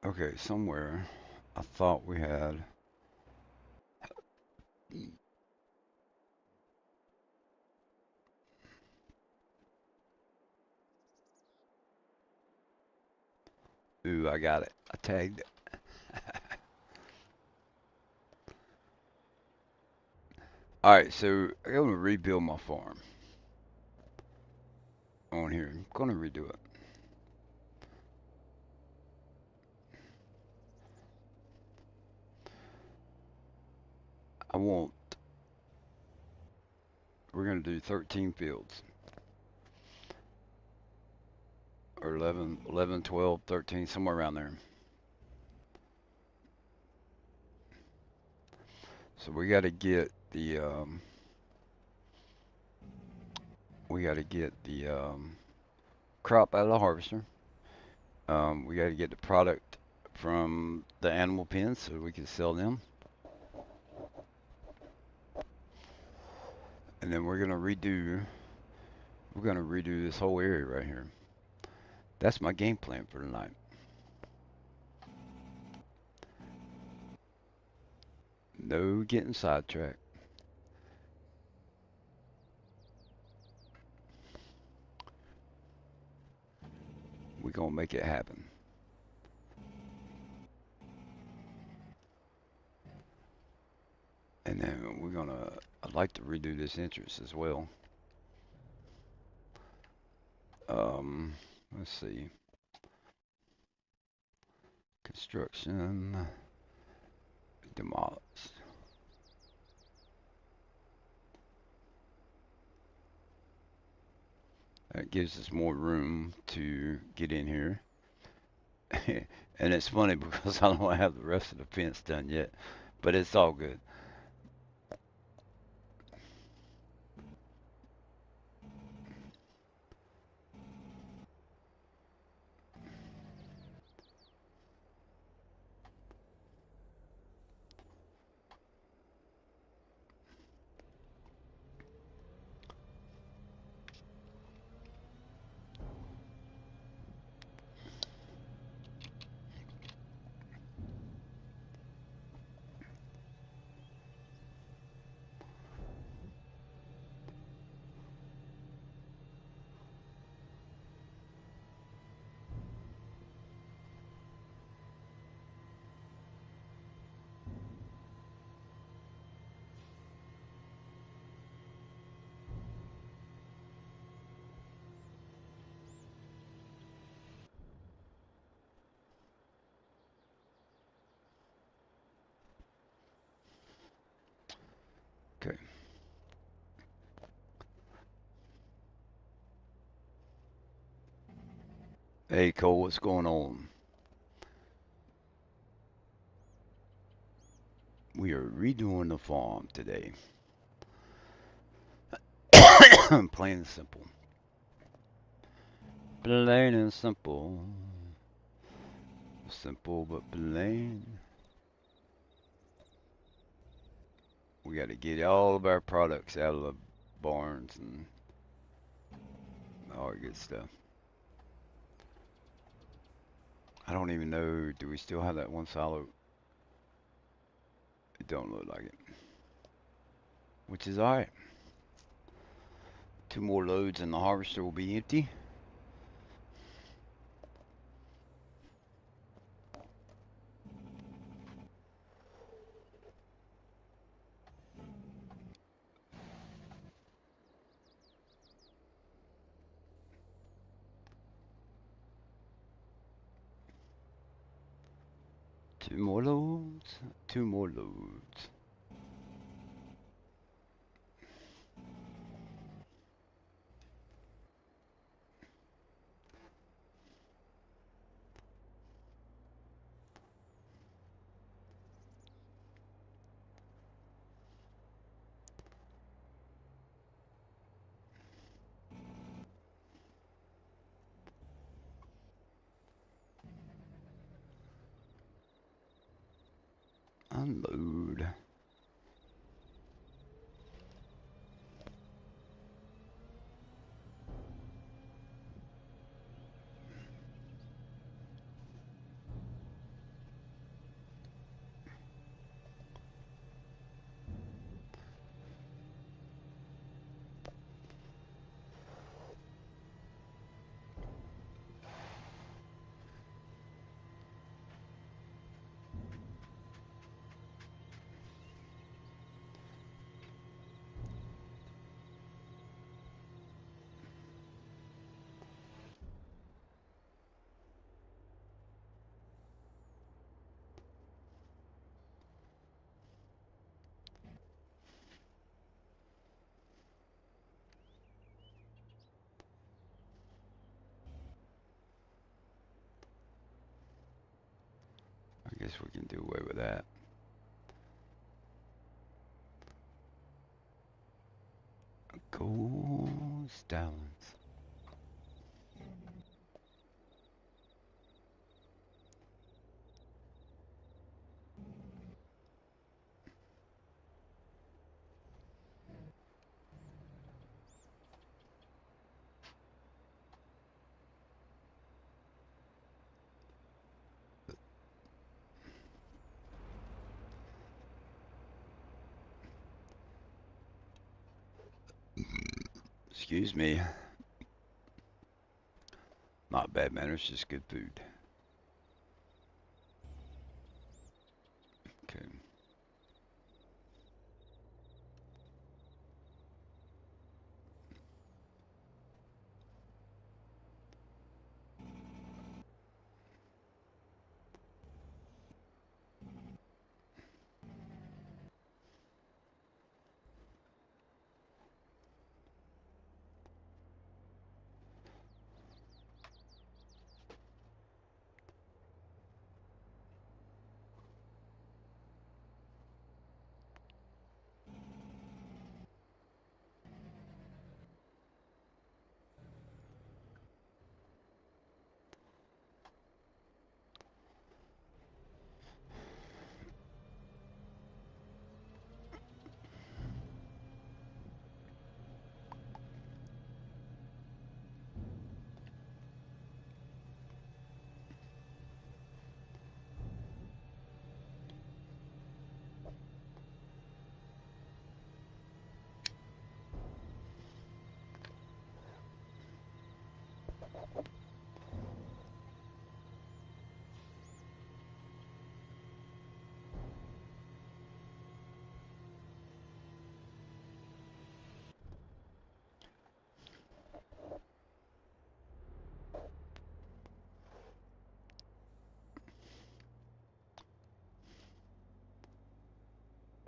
Okay, somewhere I thought we had. Ooh, I got it. I tagged it. All right, so I'm gonna rebuild my farm on here. I'm gonna redo it. I want. We're gonna do 13 fields, or 11, 11, 12, 13, somewhere around there. So we got to get the crop out of the harvester. We got to get the product from the animal pens so we can sell them, and then we're gonna redo this whole area right here. That's my game plan for tonight. No getting sidetracked. We're gonna make it happen. And then I'd like to redo this entrance as well. Let's see. Construction, demolish. That gives us more room to get in here. And it's funny because I don't have the rest of the fence done yet, but it's all good. Okay. Hey Cole, what's going on? We are redoing the farm today. Plain and simple. Plain and simple. Simple but plain. We got to get all of our products out of the barns and all that good stuff. I don't even know. Do we still have that one silo? It don't look like it. Which is alright. Two more loads and the harvester will be empty. Two more loads. Two more loads. Unload. I guess we can do away with that. Gold stallions. Excuse me. Not bad manners, just good food. Okay.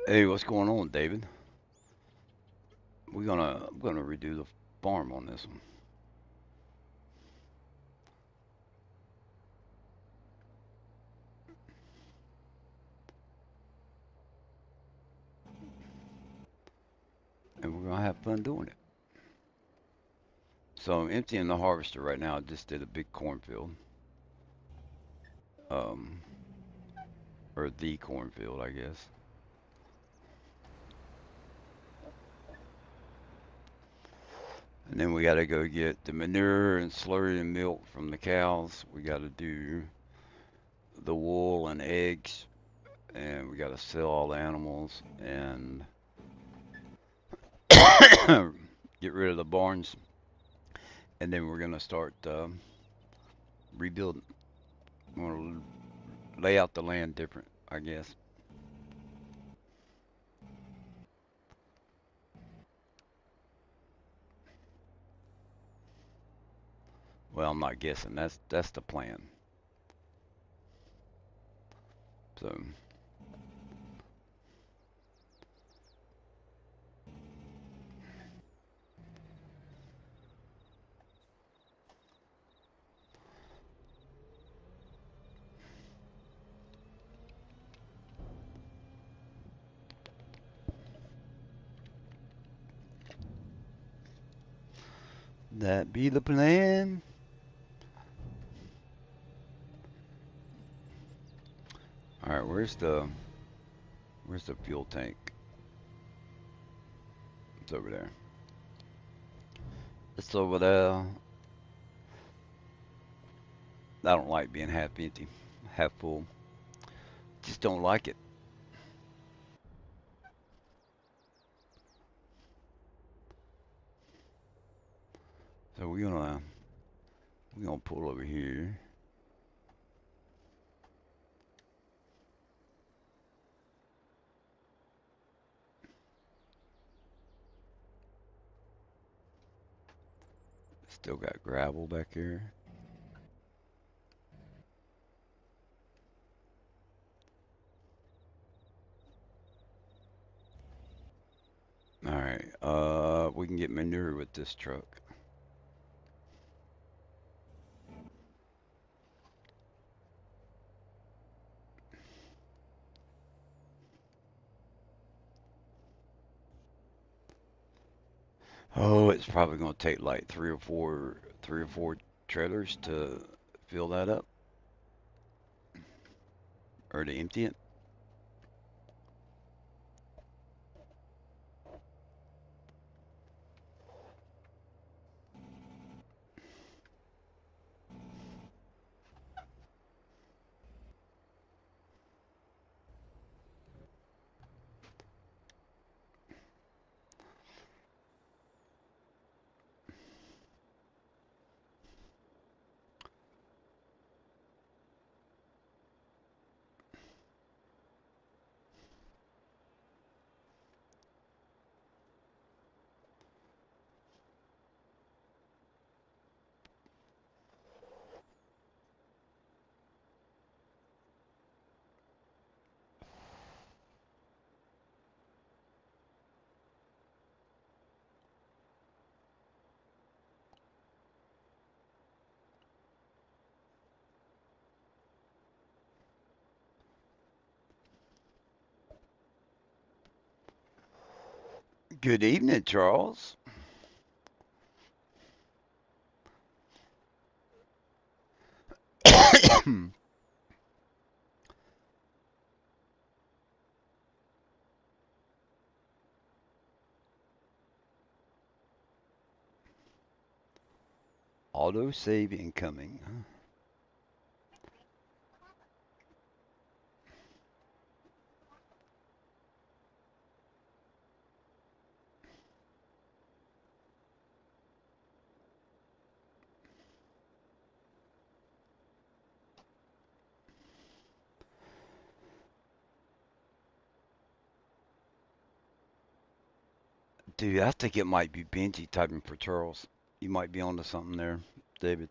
Hey, what's going on, David? I'm gonna redo the farm on this one. And we're gonna have fun doing it. So I'm emptying the harvester right now. I just did a big cornfield. Um, or the cornfield, I guess. And then we gotta go get the manure and slurry and milk from the cows. We gotta do the wool and eggs, and we gotta sell all the animals and get rid of the barns. And then we're gonna start rebuilding. We're gonna lay out the land different, I guess. Well, I'm not guessing. That's the plan. So that be the plan. All right, where's the fuel tank? It's over there. It's over there. I don't like being half empty, half full. Just don't like it. So we're gonna pull over here. Still got gravel back here. All right. We can get manure with this truck. Oh, it's probably gonna take like three or four trailers to fill that up or to empty it. Good evening, Charles. Auto save incoming. Dude, I think it might be Benji typing for Charles. You might be onto something there, David.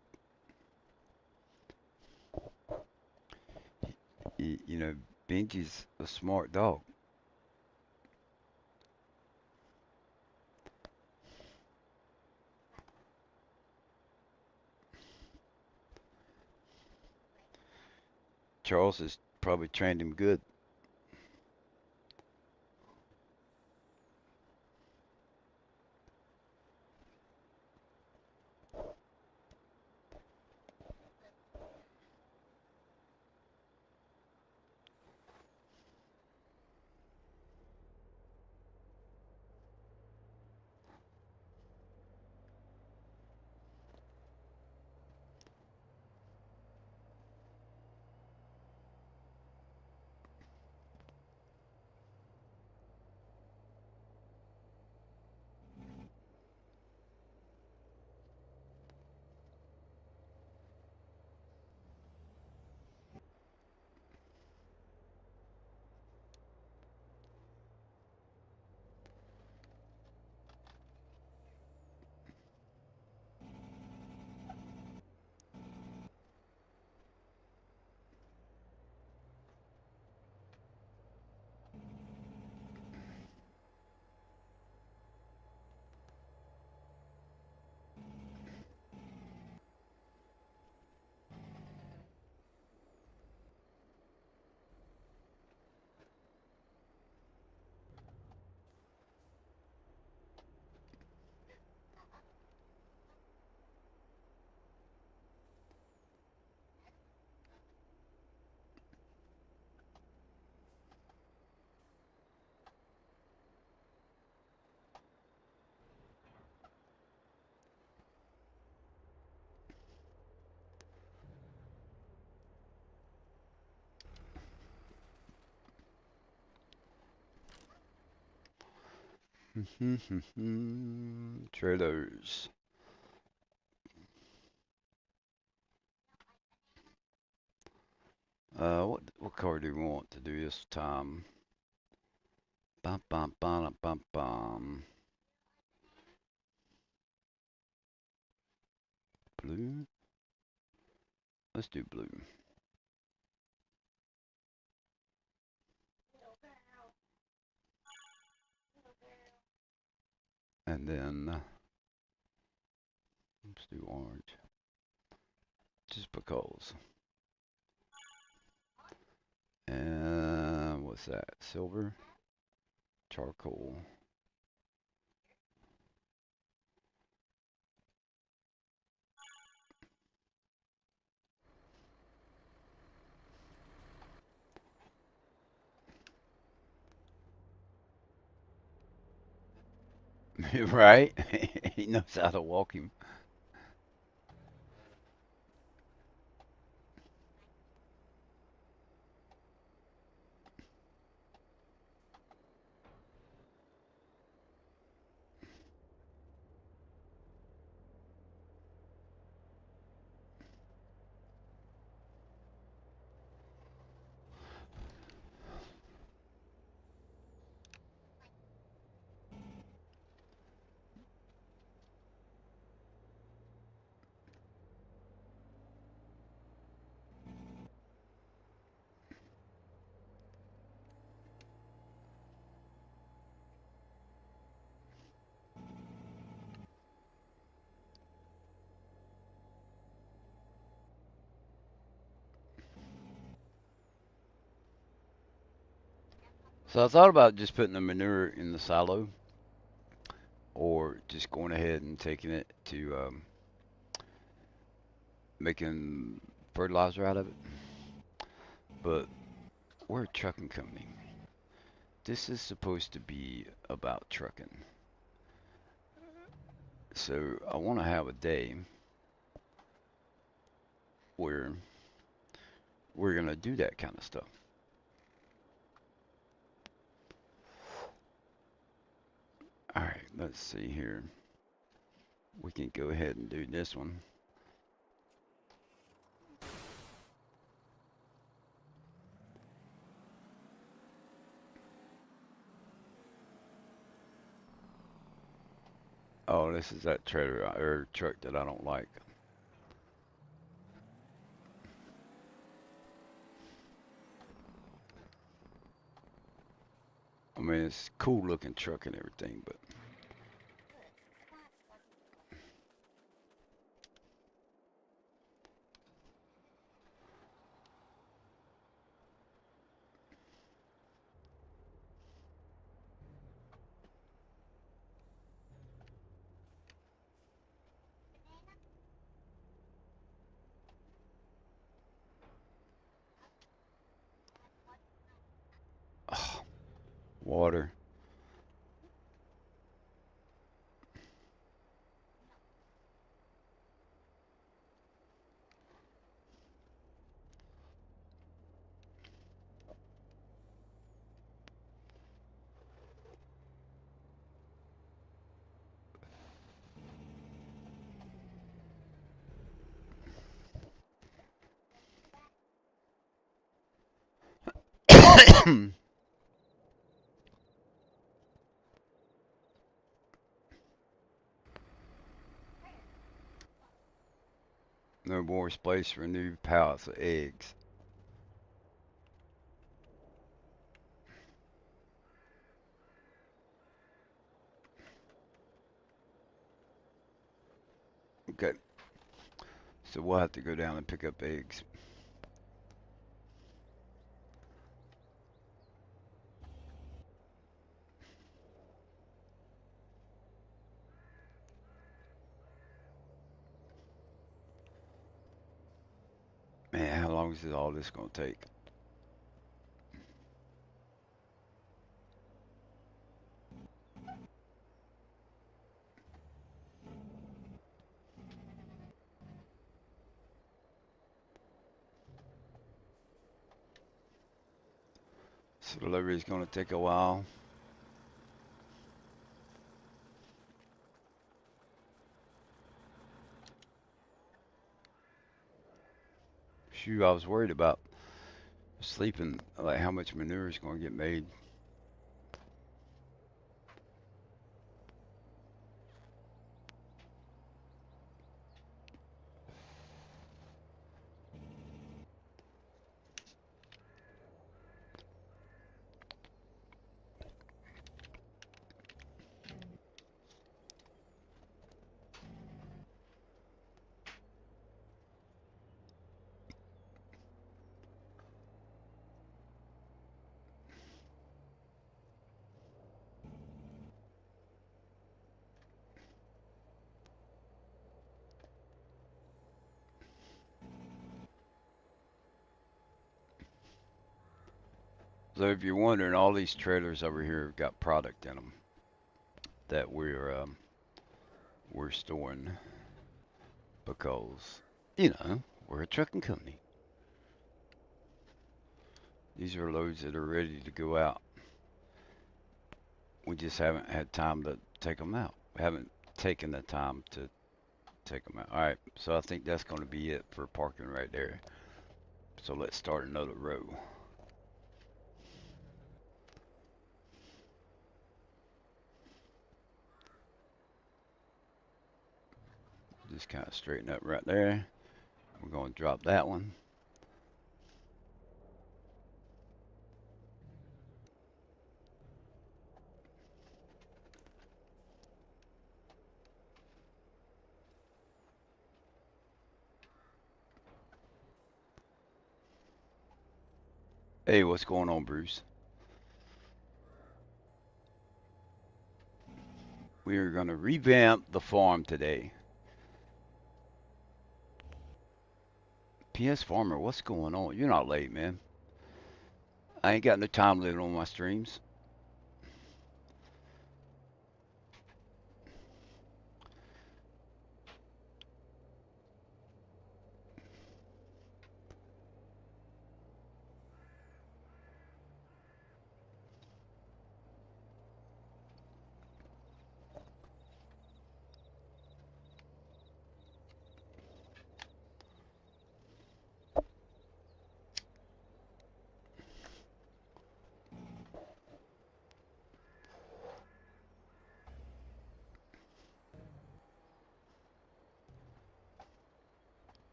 You know, Benji's a smart dog. Charles has probably trained him good. Trailers. What color do we want to do this time? Bum bum bum bum bum. Blue. Let's do blue. And then let's do orange. Just because. And what's that? Silver, charcoal. Right? He knows how to walk him. So I thought about just putting the manure in the silo, or just going ahead and taking it to making fertilizer out of it. But we're a trucking company. This is supposed to be about trucking. So I want to have a day where we're going to do that kind of stuff. All right, let's see here. We can go ahead and do this one. Oh, this is that trailer or truck that I don't like. I mean, it's cool looking truck and everything, but oh, water. No more space for new pallets of eggs. Okay, so we'll have to go down and pick up eggs. Man, how long is all this gonna take? So delivery is gonna take a while. Shoot, I was worried about sleeping, like how much manure is gonna get made. So if you're wondering, all these trailers over here have got product in them. that we're storing because, you know, we're a trucking company. These are loads that are ready to go out. We just haven't had time to take them out. We haven't taken the time to take them out. All right, so I think that's going to be it for parking right there. So let's start another row. Just kind of straighten up right there. We're going to drop that one. Hey, what's going on, Bruce? We are going to revamp the farm today. PS Farmer, what's going on? You're not late, man. I ain't got no time limit on my streams.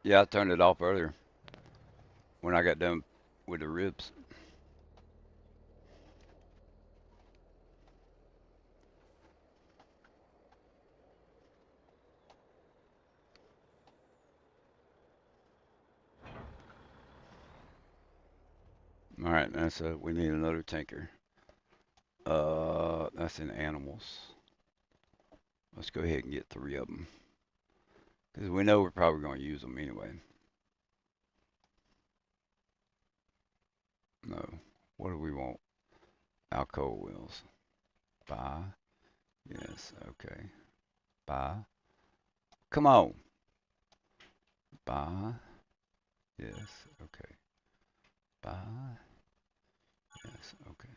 Yeah, I turned it off earlier when I got done with the ribs. All right, we need another tanker. That's in animals. Let's go ahead and get 3 of them because we know we're probably going to use them anyway. No, what do we want? Alcohol wheels. Buy. Yes. Okay. Buy. Come on. Buy. Yes. Okay. Buy. Yes. Okay.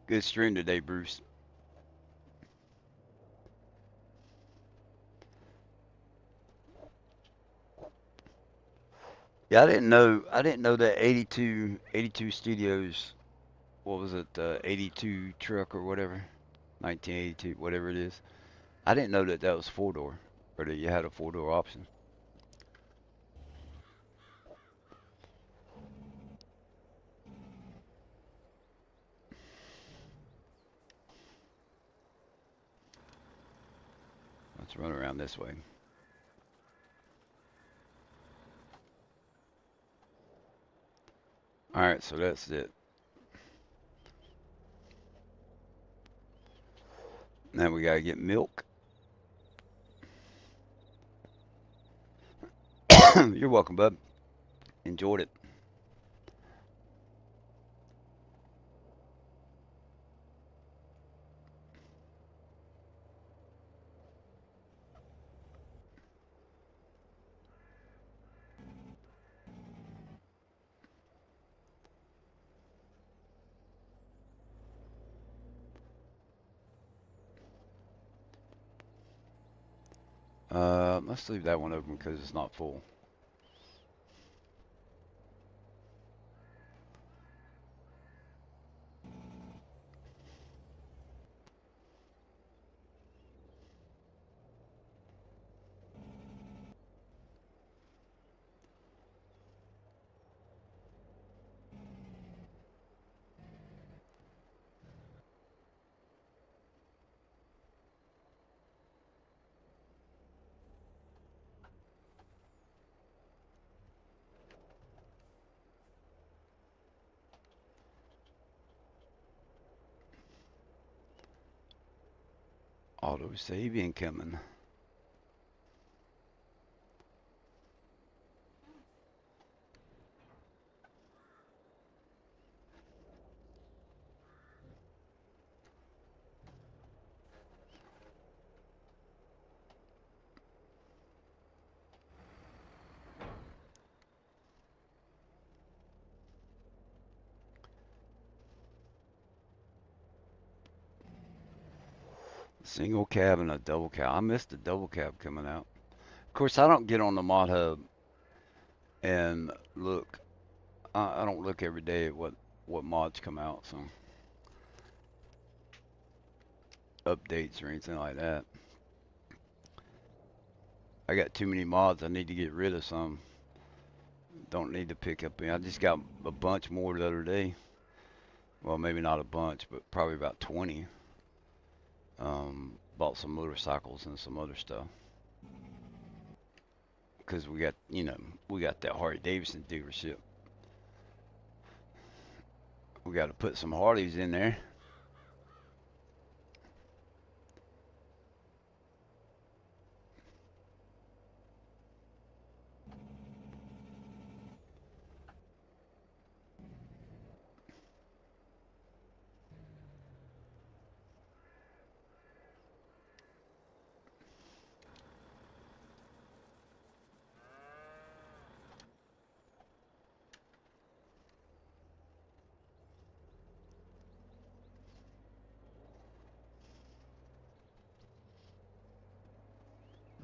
Good stream today, Bruce. Yeah, I didn't know that 82 Studios, what was it, 82 truck or whatever, 1982, whatever it is. I didn't know that that was 4-door, or that you had a 4-door option. Let's run around this way. Alright, so that's it. Now we gotta get milk. You're welcome, bud. Enjoyed it. Let's leave that one open because it's not full. Auto save incoming. Single cab and a double cab. I missed the double cab coming out. Of course, I don't get on the mod hub and look. I don't look every day at what mods come out, so updates or anything like that. I got too many mods. I need to get rid of some. Don't need to pick up. I just got a bunch more the other day. Well, maybe not a bunch, but probably about 20. Bought some motorcycles and some other stuff. Because we got, we got that Harley Davidson dealership. We got to put some Harleys in there.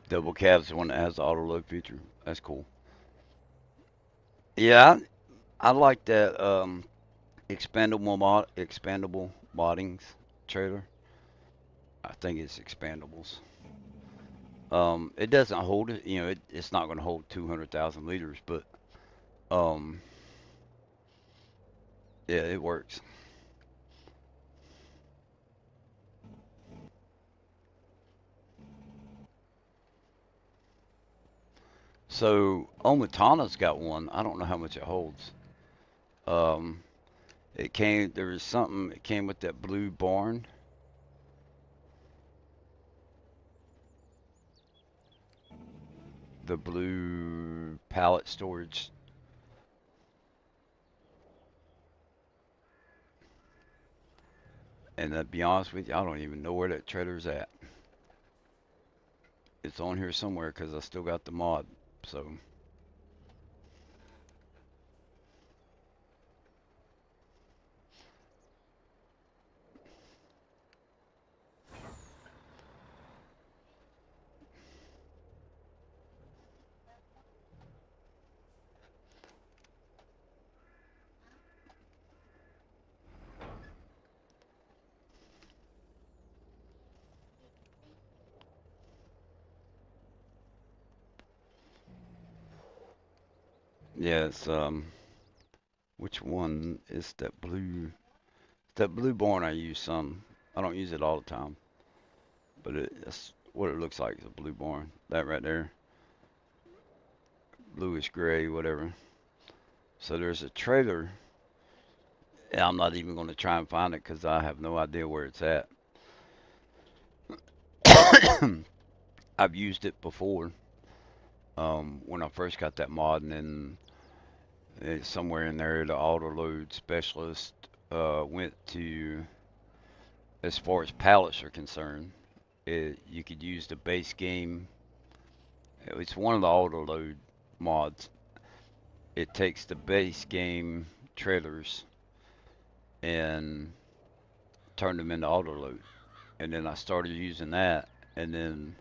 Double cab's the one that has the auto load feature. That's cool. Yeah, I like that expandable moddings trailer. I think it's expandables. It doesn't hold it. It's not going to hold 200,000 liters, but um, yeah, it works. So Omatana's got one. I don't know how much it holds. Um, there was something. It came with that blue barn. The blue pallet storage. And to be honest with you, I don't even know where that trailer's at. It's on here somewhere because I still got the mod. So yeah, it's which one is that blue? That blue barn I use some. I don't use it all the time, but that's what it looks like. It's a blue barn. That right there, bluish gray, whatever. So there's a trailer. And I'm not even going to try and find it because I have no idea where it's at. I've used it before when I first got that mod, and then it's somewhere in there the auto load specialist went to, as far as pallets are concerned, you could use the base game. It's one of the auto load mods. It takes the base game trailers and turned them into auto load, and then I started using that, and then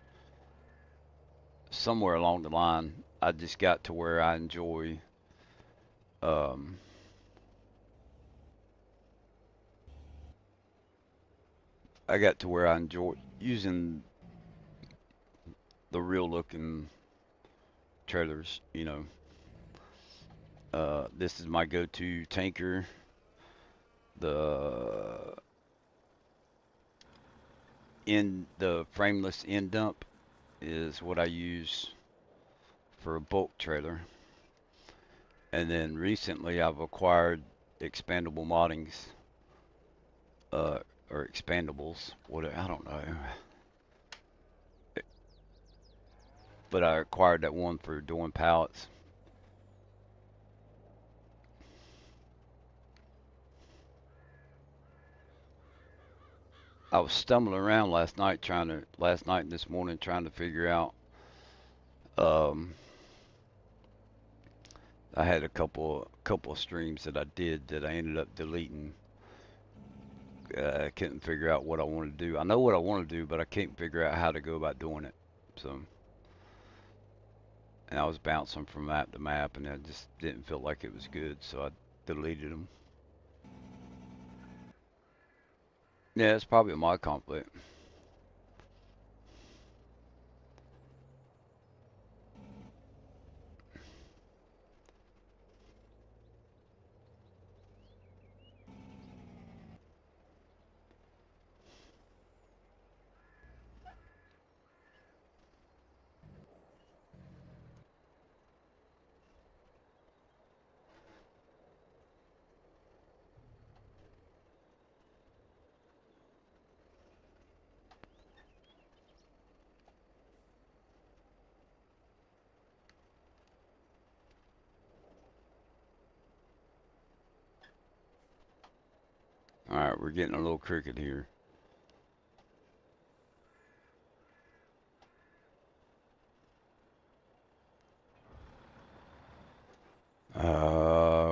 somewhere along the line, I just got to where I enjoy um, I got to where I enjoy using the real looking trailers. This is my go-to tanker. The the frameless end dump is what I use for a bulk trailer. And then recently I've acquired expandable moddings, uh, or expandables. What I don't know, but I acquired that one for doing pallets. I was stumbling around last night and this morning trying to figure out. Um, I had a couple of streams that I did that I ended up deleting. I couldn't figure out what I wanted to do. I know what I want to do, but I can't figure out how to go about doing it. So, and I was bouncing from map to map, and I just didn't feel like it was good, so I deleted them. Yeah, it's probably a mod conflict. All right, we're getting a little crooked here.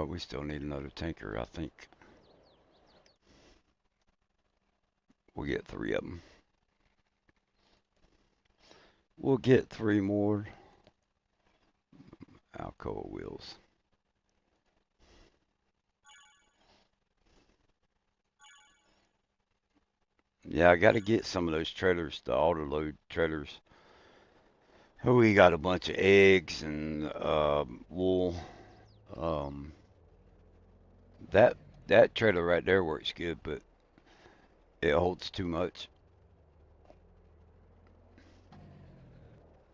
We still need another tanker, I think. We'll get three of them. We'll get three more Alcoa wheels. Yeah, I got to get some of those trailers, the auto load trailers. Oh, we got a bunch of eggs and wool. Um, that that trailer right there works good, but it holds too much.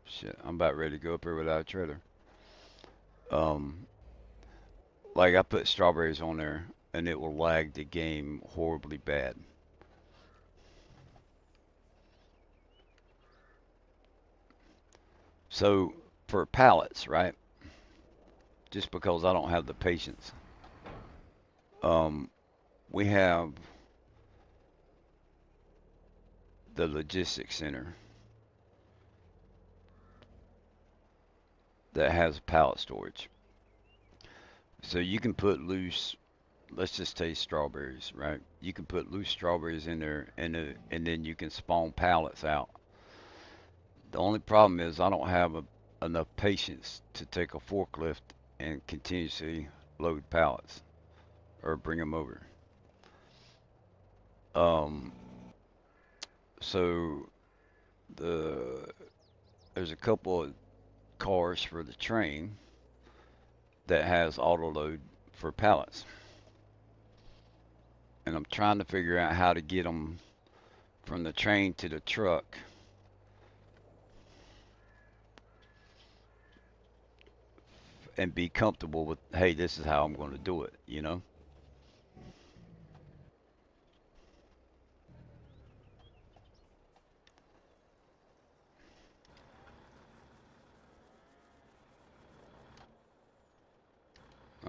Shit, I'm about ready to go up here without a trailer. Um, like I put strawberries on there, and it will lag the game horribly bad. So for pallets, right? Just because I don't have the patience. Um, we have the logistics center that has pallet storage. So you can put loose, let's just say strawberries, right? You can put loose strawberries in there, and then you can spawn pallets out. The only problem is I don't have enough patience to take a forklift and continuously load pallets or bring them over. Um, so the there's a couple of cars for the train that has auto load for pallets, and I'm trying to figure out how to get them from the train to the truck and be comfortable with, hey, this is how I'm going to do it, you know?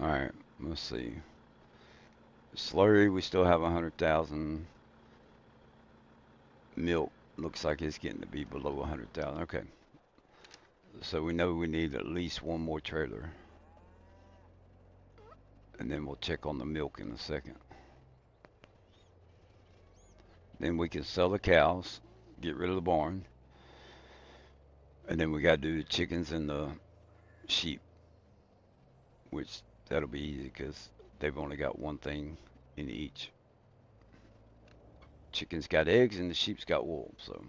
All right, let's see. Slurry, we still have 100,000. Milk looks like it's getting to be below 100,000. Okay, so we know we need at least one more trailer, and then we'll check on the milk in a second. Then we can sell the cows, get rid of the barn, and then we got to do the chickens and the sheep, which that'll be easy because they've only got one thing in each. Chickens got eggs and the sheep's got wool. So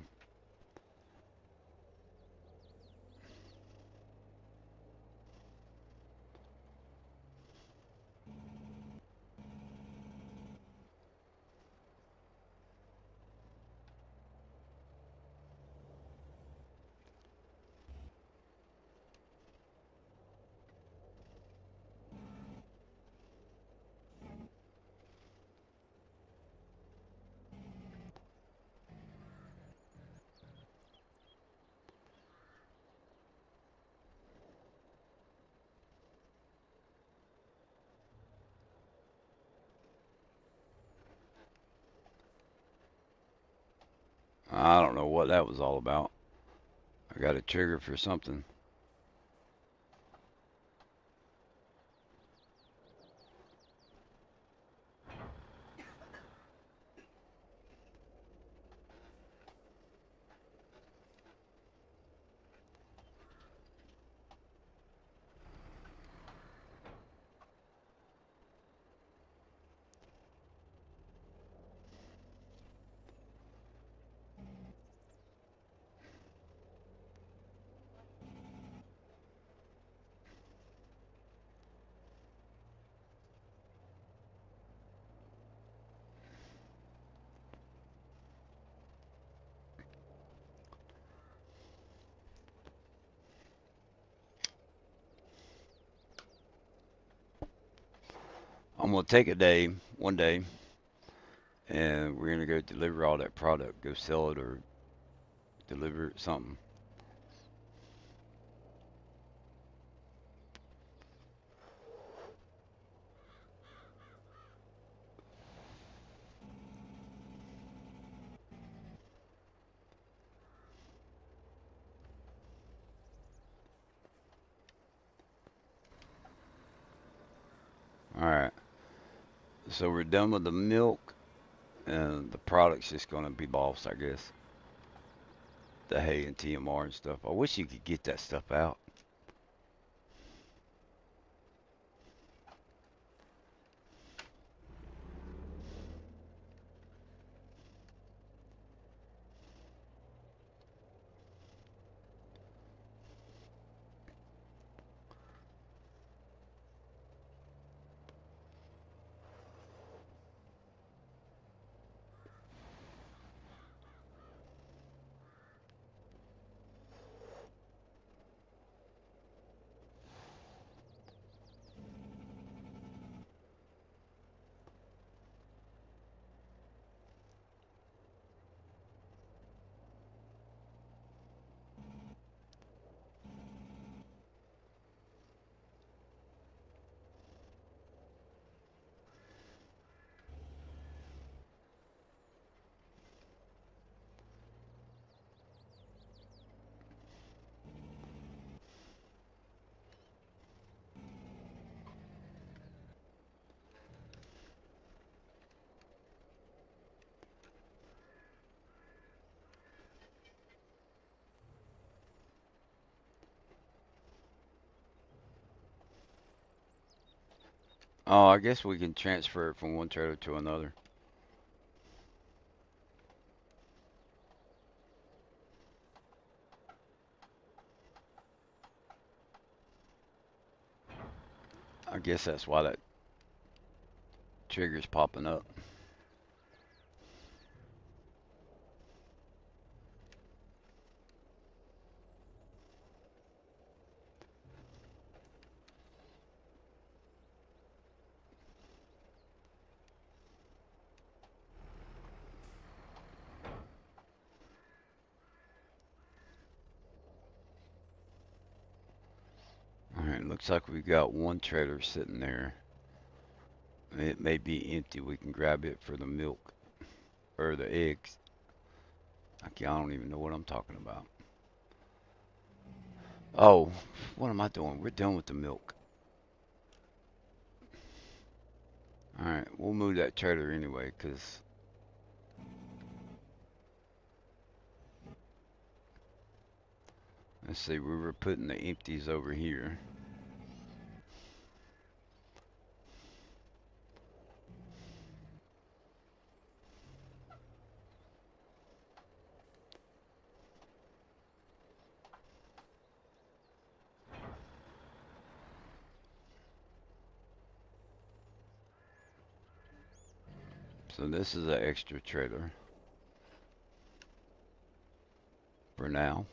I don't know what that was all about. I got a trigger for something. I'm gonna take a day, one day, and we're gonna go deliver all that product, go sell it or deliver it, something. All right. So we're done with the milk, and the product's just gonna be lost, I guess. The hay and TMR and stuff. I wish you could get that stuff out. Oh, I guess we can transfer it from one trailer to another. I guess that's why that trigger's popping up. Looks like we've got one trailer sitting there. It may be empty. We can grab it for the milk or the eggs. I don't even know what I'm talking about. Oh, what am I doing? We're done with the milk. Alright, we'll move that trailer anyway, because let's see, we were putting the empties over here. So this is an extra trailer for now.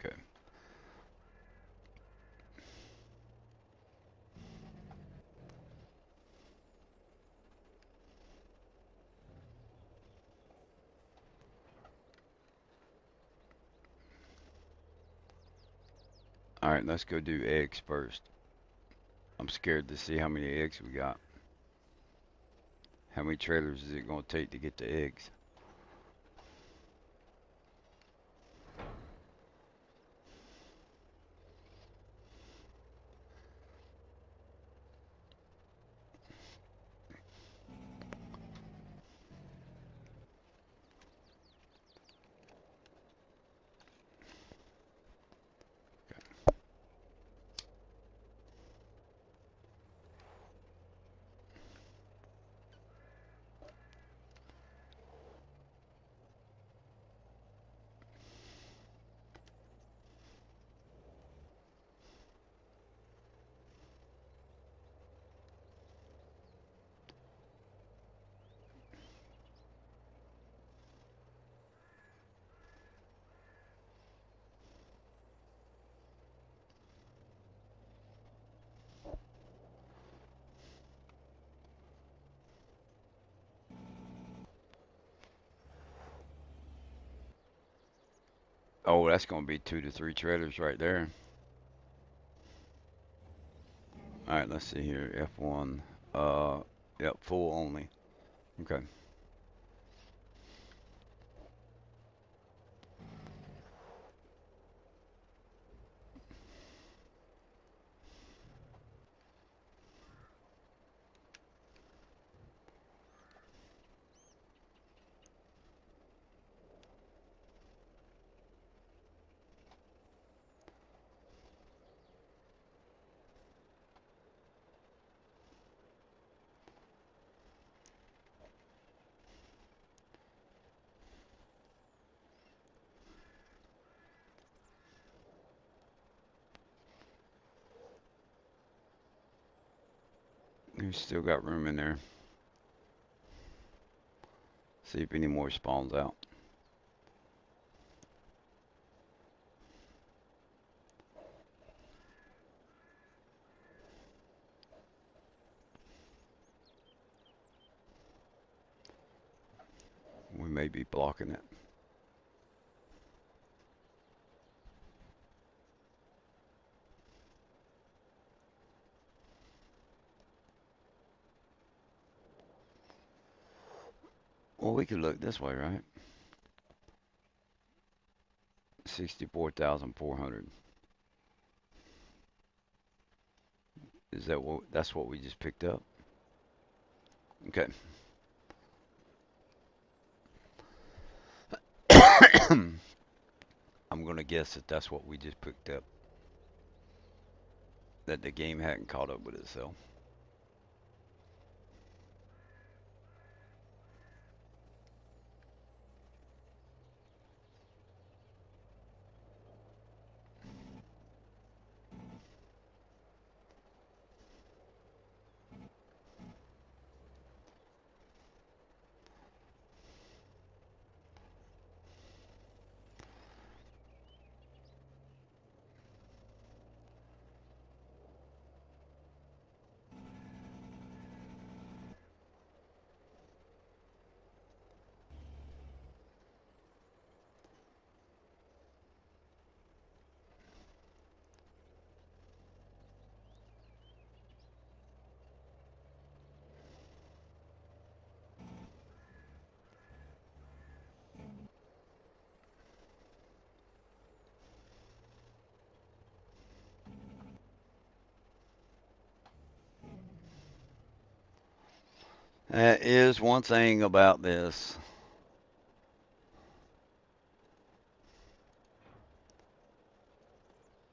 Okay. Alright, let's go do eggs first. I'm scared to see how many eggs we got. How many trailers is it going to take to get the eggs? Oh, that's going to be 2 to 3 trailers right there. Alright, let's see here. F1. Yep, full only. Okay. We've still got room in there. See if any more spawns out. We may be blocking it. Well, we could look this way, right? 64,400. Is that what? That's what we just picked up. Okay. I'm gonna guess that that's what we just picked up. That the game hadn't caught up with itself. That is one thing about this.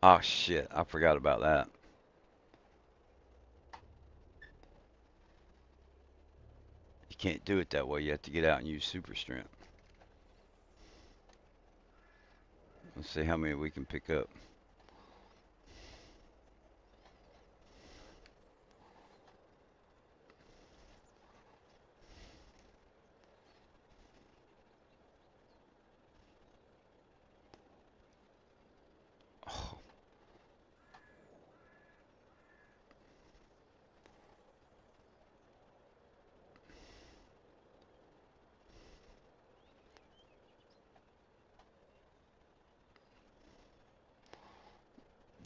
Oh shit, I forgot about that. You can't do it that way. You have to get out and use super strength. Let's see how many we can pick up. Oh,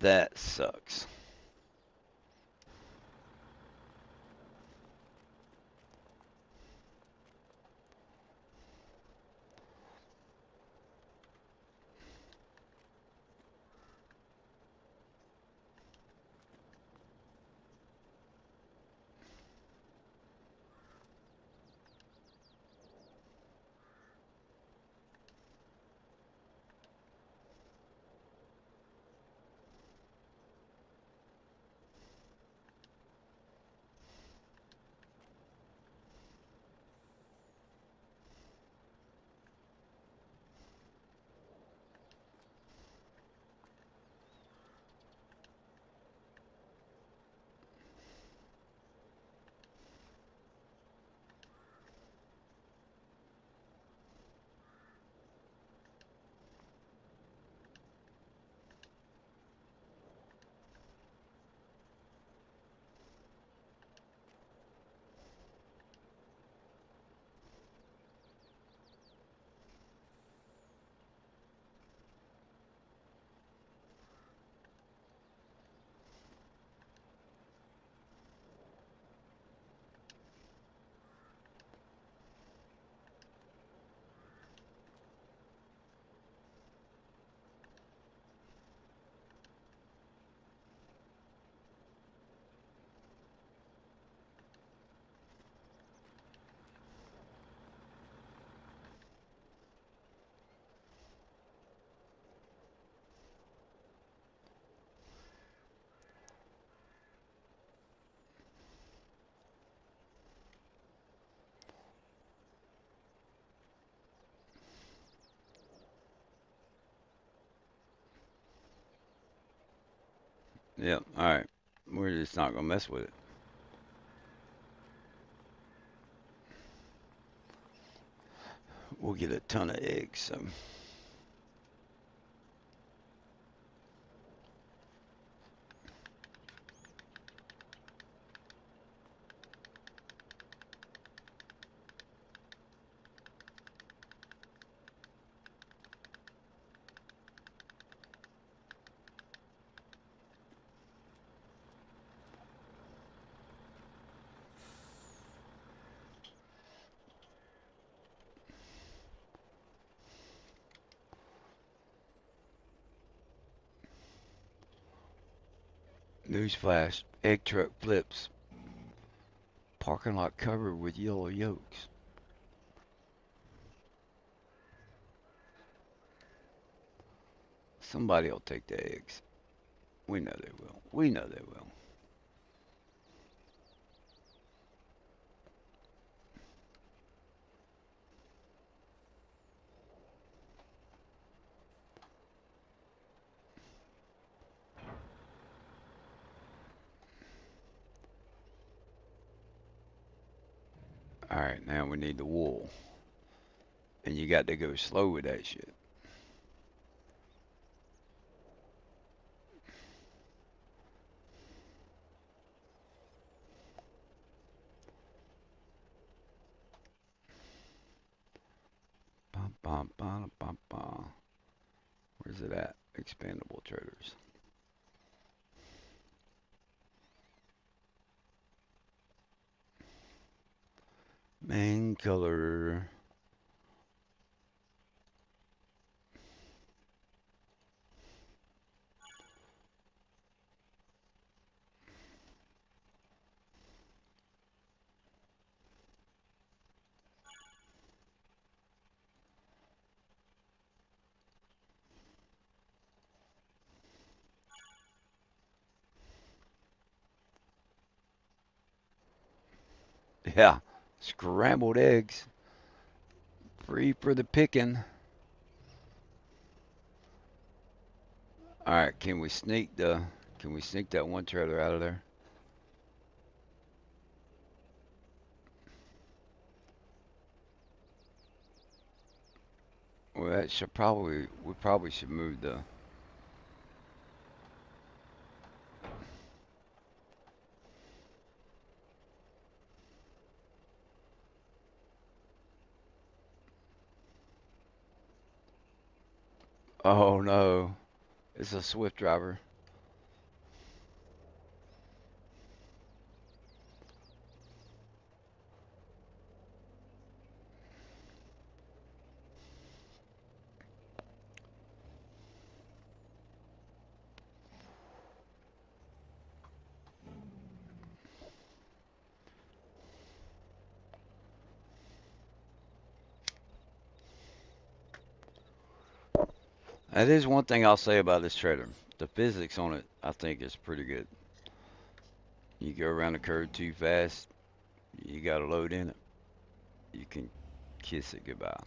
that sucks. Yep. All right. We're just not gonna mess with it. We'll get a ton of eggs. So newsflash: egg truck flips. Parking lot covered with yellow yolks. Somebody will take the eggs. We know they will. We know they will. All right, now we need the wool, and you got to go slow with that shit. Bum, bum, bum, bum, bum. Where's it at? Expandable traders. Main color. Yeah, scrambled eggs, free for the picking. All right, can we sneak that one trailer out of there? Well, that should probably we probably should move the. Oh no, it's a Swift driver. That is one thing I'll say about this trailer. The physics on it, I think, is pretty good. You go around the curve too fast, you got a load in it, you can kiss it goodbye.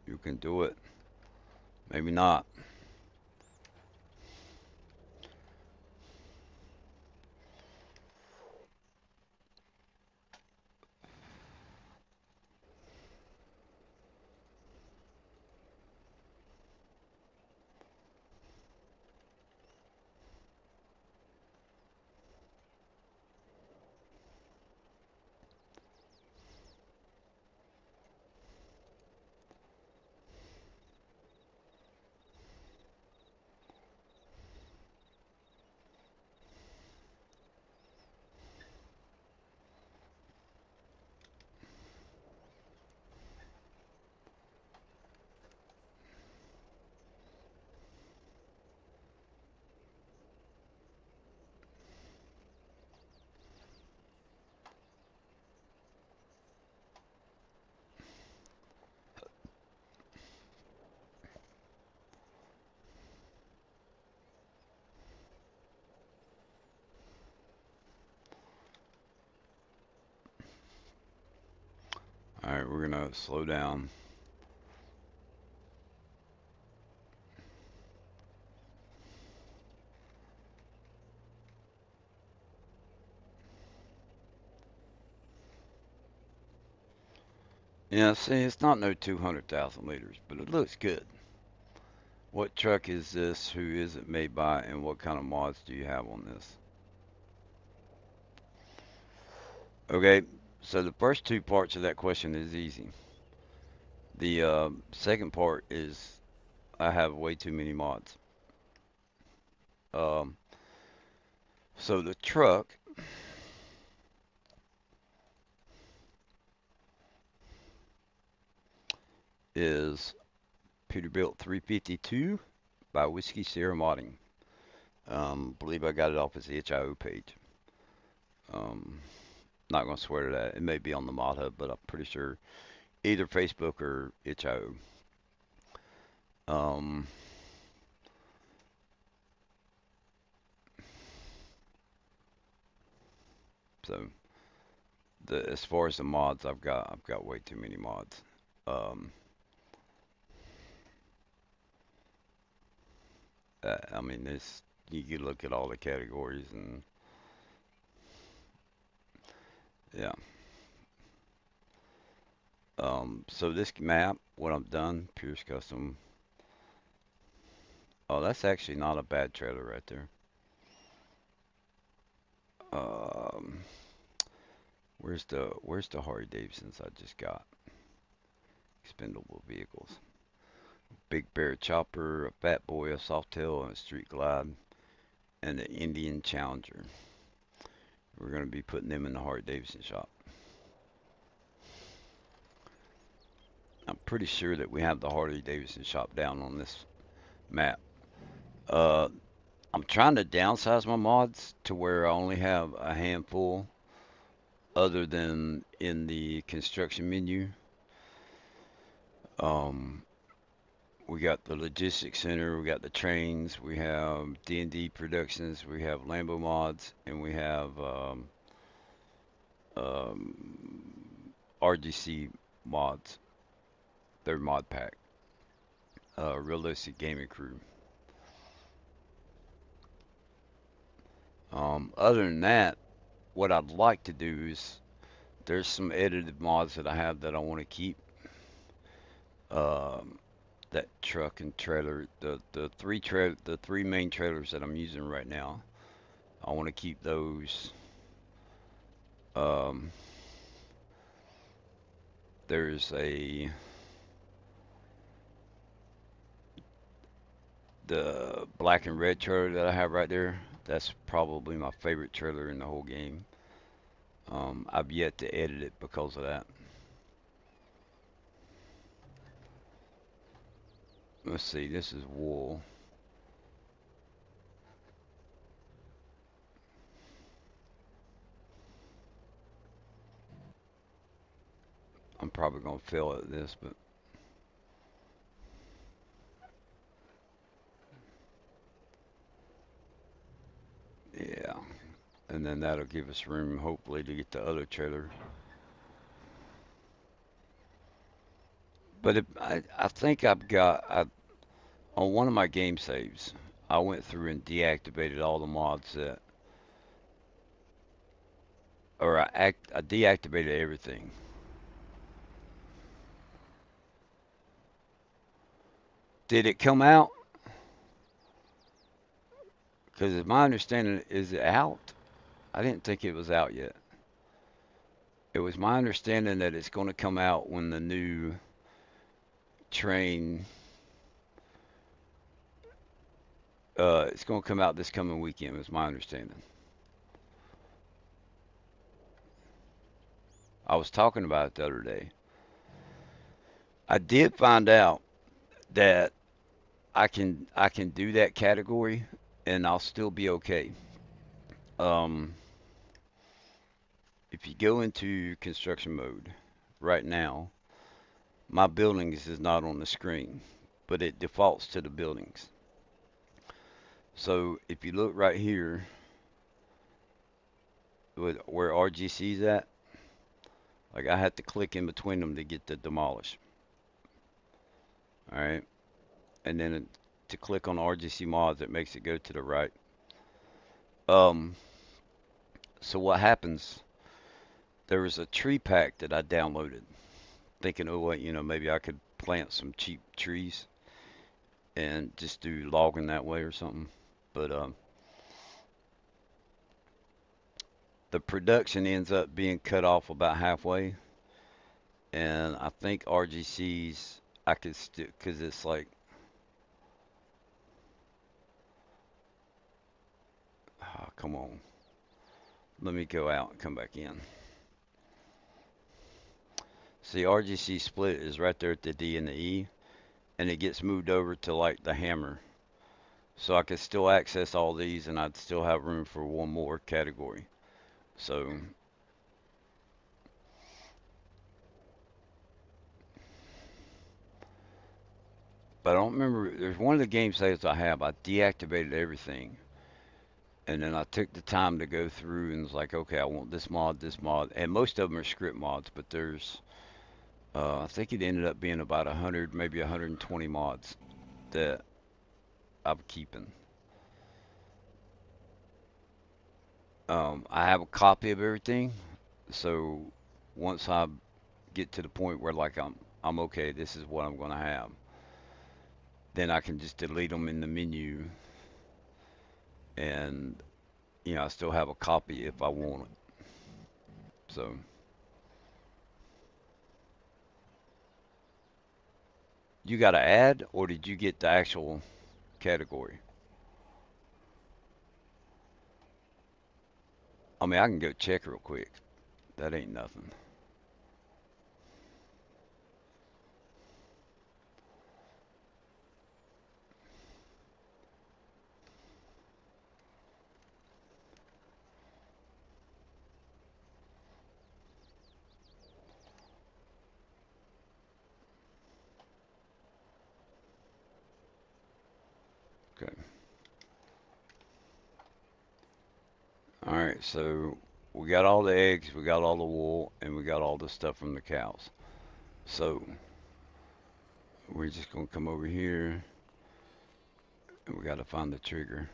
You can do it. Maybe not. All right, we're gonna slow down. Yeah, see, it's not no 200,000 liters, but it looks good. What truck is this? Who is it made by? And what kind of mods do you have on this? Okay, so the first two parts of that question is easy. The second part is I have way too many mods. Um, so the truck is Peterbilt 352 by Whiskey Sierra Modding. Believe I got it off his HIO page. Um, not gonna swear to that. It may be on the Mod Hub, but I'm pretty sure either Facebook or HIO. Um, so as far as the mods, I've got way too many mods. Um, I mean, this you can look at all the categories and yeah. So this map, what I've done, Pierce Custom. Oh, that's actually not a bad trailer right there. Um, where's the Harley Davidsons I just got? Expendable vehicles. Big Bear Chopper, a Fat Boy, a Softail, and a Street Glide, and an Indian Challenger. We're going to be putting them in the Harley-Davidson shop. I'm pretty sure that we have the Harley-Davidson shop down on this map. Uh, I'm trying to downsize my mods to where I only have a handful other than in the construction menu. Um, we got the logistics center, we got the trains, we have D&D Productions, we have Lambo mods, and we have RGC mods, their mod pack, realistic gaming crew. Other than that, what I'd like to do is there's some edited mods that I have that I want to keep. Um, that truck and trailer, the three main trailers that I'm using right now. I want to keep those. Um, there's the black and red trailer that I have right there. That's probably my favorite trailer in the whole game. I've yet to edit it because of that. Let's see, this is wool. I'm probably gonna fail at this, but yeah. And then that'll give us room, hopefully, to get the other trailer. But I think on one of my game saves, I went through and deactivated all the mods that, or I deactivated everything. Did it come out? Because my understanding is it out. I didn't think it was out yet. It was my understanding that it's going to come out when the new train. It's going to come out this coming weekend. Was my understanding. I was talking about it the other day. I did find out that I can do that category and I'll still be okay. Um, if you go into construction mode right now, my buildings is not on the screen, but it defaults to the buildings. So if you look right here with where RGC's at, like I had to click in between them to get to demolish. All right, and then to click on RGC mods, it makes it go to the right. Um, so what happens? There was a tree pack that I downloaded, thinking, oh wait, maybe I could plant some cheap trees and just do logging that way or something. But the production ends up being cut off about halfway, and I think RGC's I could still because it's like, oh, come on, let me go out and come back in. See, RGC split is right there at the D and the E, and it gets moved over to like the hammer. So I could still access all these, and I'd still have room for one more category. So, but I don't remember. There's one of the game saves I have. I deactivated everything, and then I took the time to go through and was like, okay, I want this mod, and most of them are script mods. But there's, I think it ended up being about 100, maybe 120 mods that I'm keeping. I have a copy of everything, so once I get to the point where like I'm okay, this is what I'm gonna have, then I can just delete them in the menu, and I still have a copy if I want it. So you got to add, or did you get the actual category? I mean, I can go check real quick. That ain't nothing. Okay. All right. So we got all the eggs, we got all the wool, and we got all the stuff from the cows. So we're just gonna come over here, and we got to find the trigger.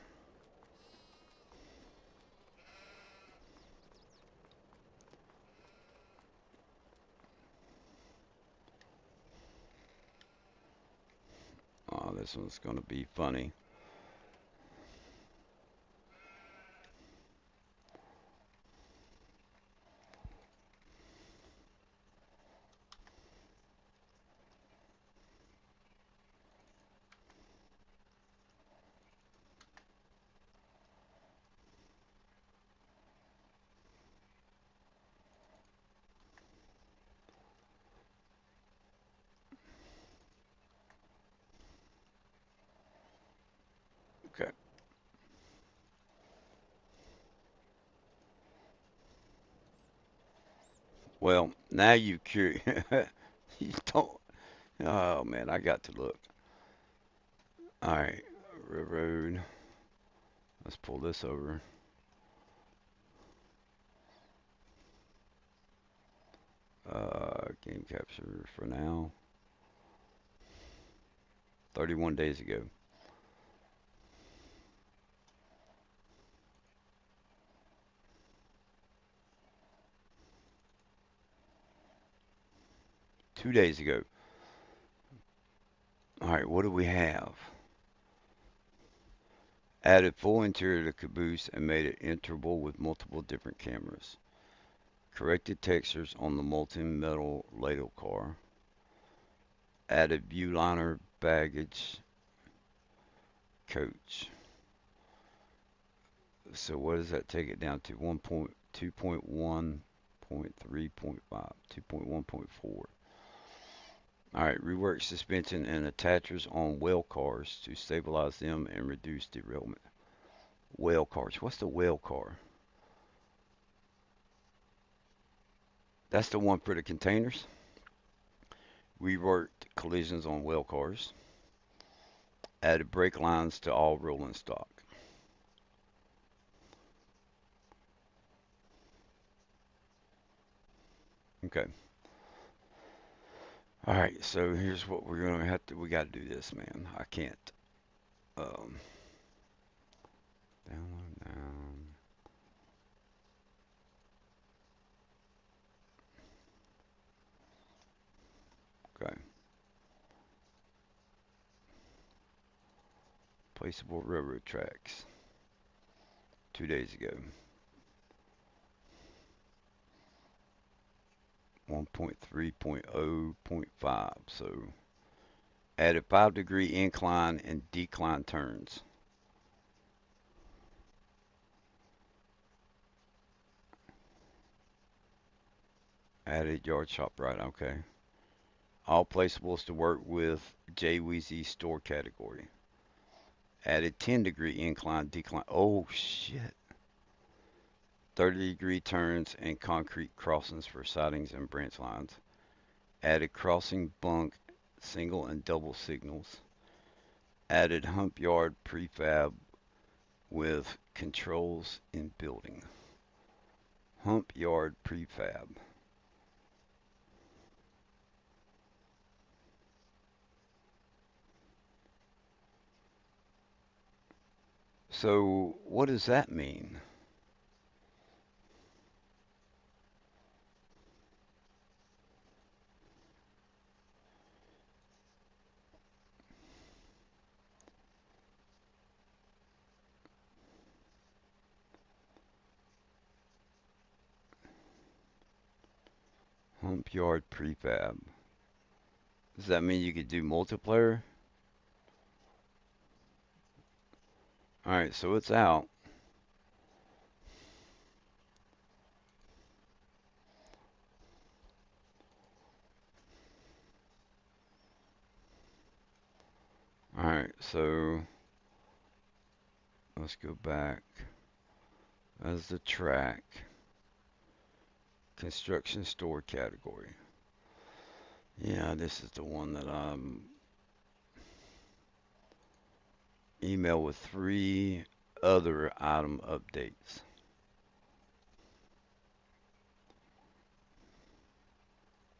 Oh, this one's gonna be funny. Okay. Well, now you curious. You don't. Oh man, I got to look. All right, railroad. Let's pull this over. Game capture for now. 31 days ago. 2 days ago. All right, what do we have? Added full interior to caboose and made it enterable with multiple different cameras. Corrected textures on the molten metal ladle car. Added viewliner baggage coach. So what does that take it down to? 1.2.1.3.5, 2.1.4. All right, rework suspension and attachers on whale cars to stabilize them and reduce derailment. Whale cars. What's the whale car? That's the one for the containers. Reworked collisions on whale cars. Added brake lines to all rolling stock. Okay. All right. So here's what we're gonna have to. We got to do this, man. I can't. Um, download down. Okay. Placeable railroad tracks. 2 days ago. 1.3.0.5. So added 5-degree incline and decline turns. Added yard shop right. Okay. All placeables to work with JWeezy store category. Added 10-degree incline decline. Oh shit. 30-degree turns and concrete crossings for sidings and branch lines. Added crossing bunk single and double signals. Added hump yard prefab with controls in building. Hump yard prefab. So what does that mean? Hump yard prefab. Does that mean you could do multiplayer? All right, so it's out. Alright, so let's go back. As the track, construction store category. Yeah, this is the one that I'm email with 3 other item updates.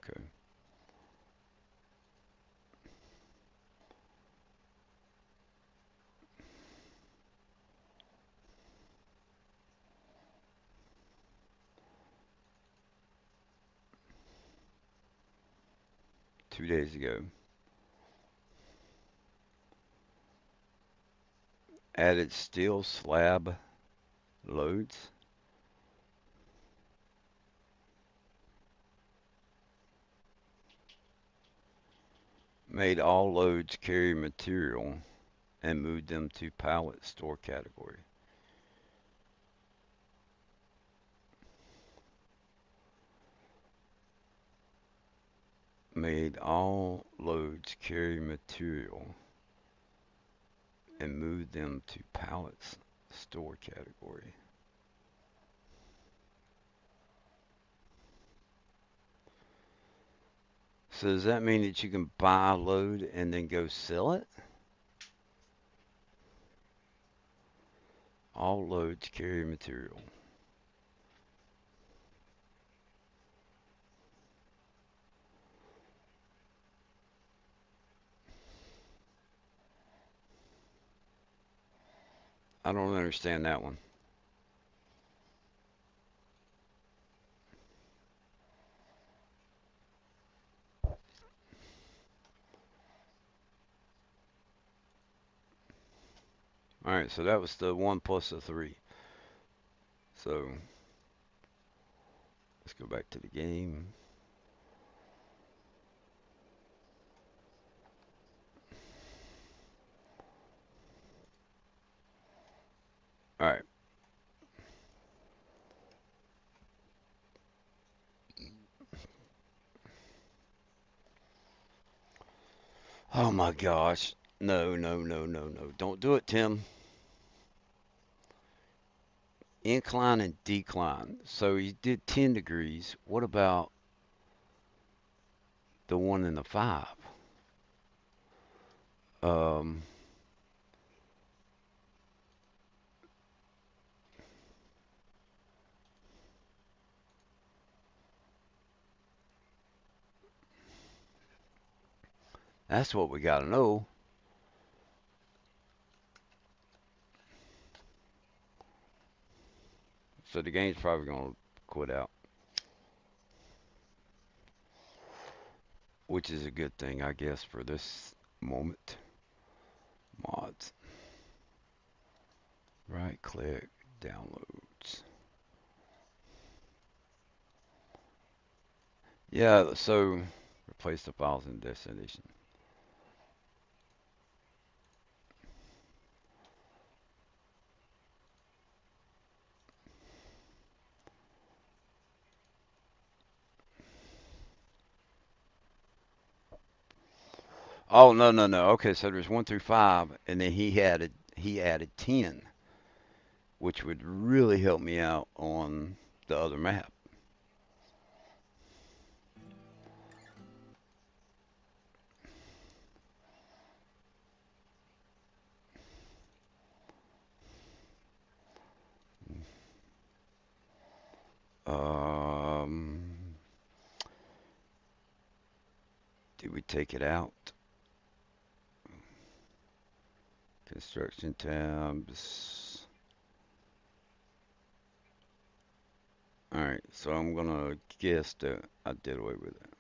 Okay. Two days ago. Added steel slab loads. Made all loads carry material and moved them to pallet store category. Made all loads carry material and moved them to pallets store category. So does that mean that you can buy a load and then go sell it? All loads carry material. I don't understand that one. Alright, so that was the 1 plus the 3. So let's go back to the game. Alright. Oh my gosh. No, no, no, no, no. Don't do it, Tim. Incline and decline. So you did 10 degrees. What about the 1 and the 5? Um, that's what we got to know. So the game's probably going to quit out, which is a good thing, I guess, for this moment. Mods. Right click, downloads. Yeah, so replace the files in destination. Oh, no, no, no. Okay, so there's 1 through 5, and then he added 10, which would really help me out on the other map. Um, did we take it out? Construction tabs. Alright, so I'm gonna guess that I did away with it.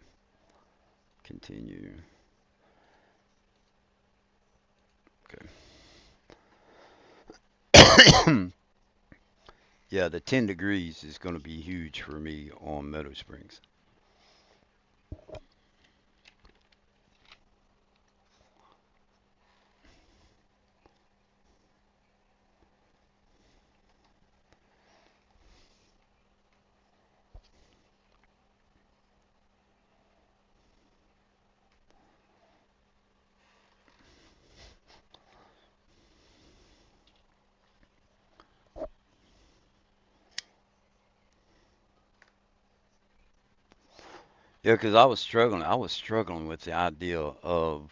Continue. Okay. Yeah, the 10 degrees is gonna be huge for me on Meadow Springs. Yeah, because I was struggling. I was struggling with the idea of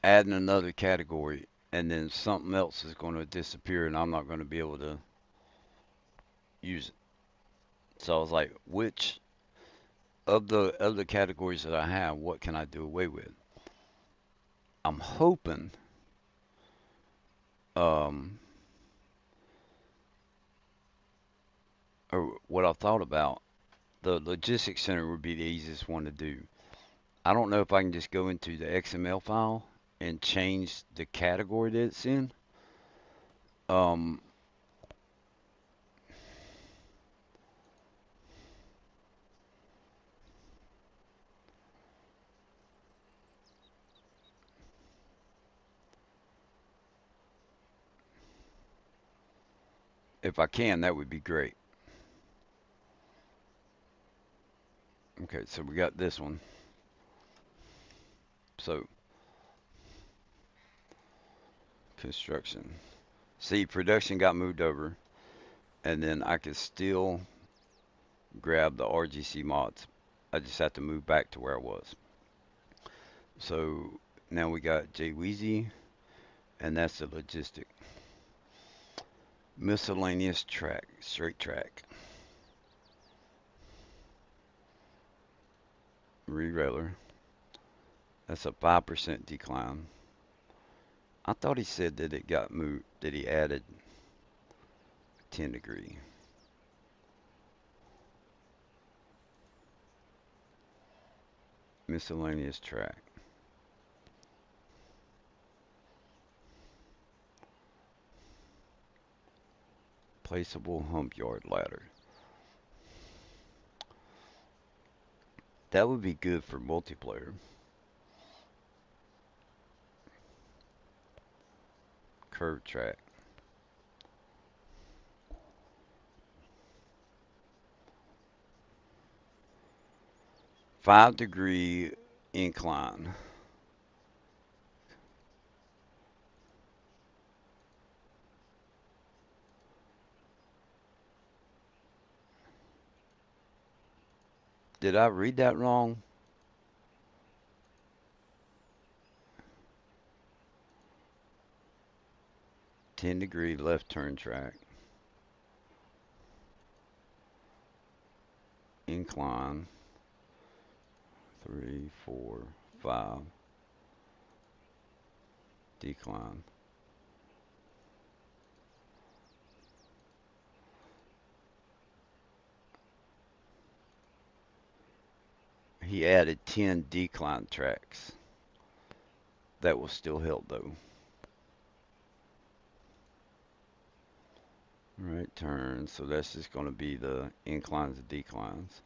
adding another category, and then something else is going to disappear, and I'm not going to be able to use it. So I was like, which of the categories that I have, what can I do away with? I'm hoping, um, or what I thought about, the logistics center would be the easiest one to do. I don't know if I can just go into the XML file and change the category that it's in. Um, if I can, that would be great. Okay, so we got this one. So construction. See, production got moved over, and then I could still grab the RGC mods. I just have to move back to where I was. So now we got JWeezy, and that's the logistic. Miscellaneous track, straight track, re-railer. That's a 5% decline. I thought he said that it got moved, that he added 10 degree. Miscellaneous track. Placeable hump yard ladder. That would be good for multiplayer. Curve track. 5 degree incline. Did I read that wrong? 10 degree left turn track. Incline. 3, 4, 5. Decline. He added 10 decline tracks. That will still help though. Right turn. So that's just going to be the inclines and declines.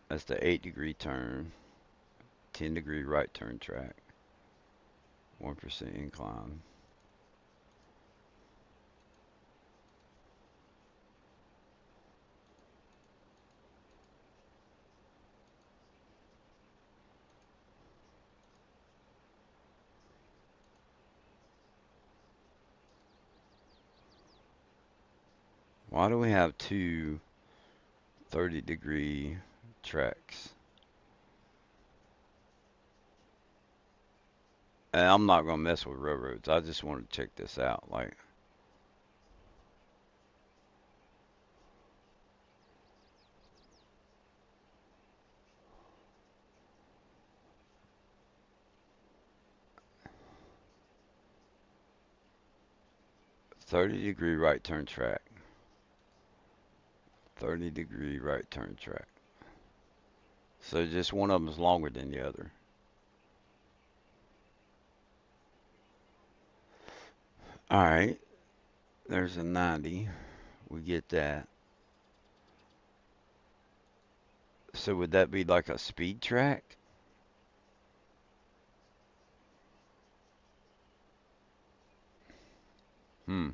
That's the 8 degree turn. 10 degree right turn track. 1% incline. Why do we have two 30 degree tracks? And I'm not going to mess with railroads. I just want to check this out. Like 30 degree right turn track. 30 degree right turn track. So just one of them is longer than the other. All right. There's a 90. We get that. So would that be like a speed track? Hmm.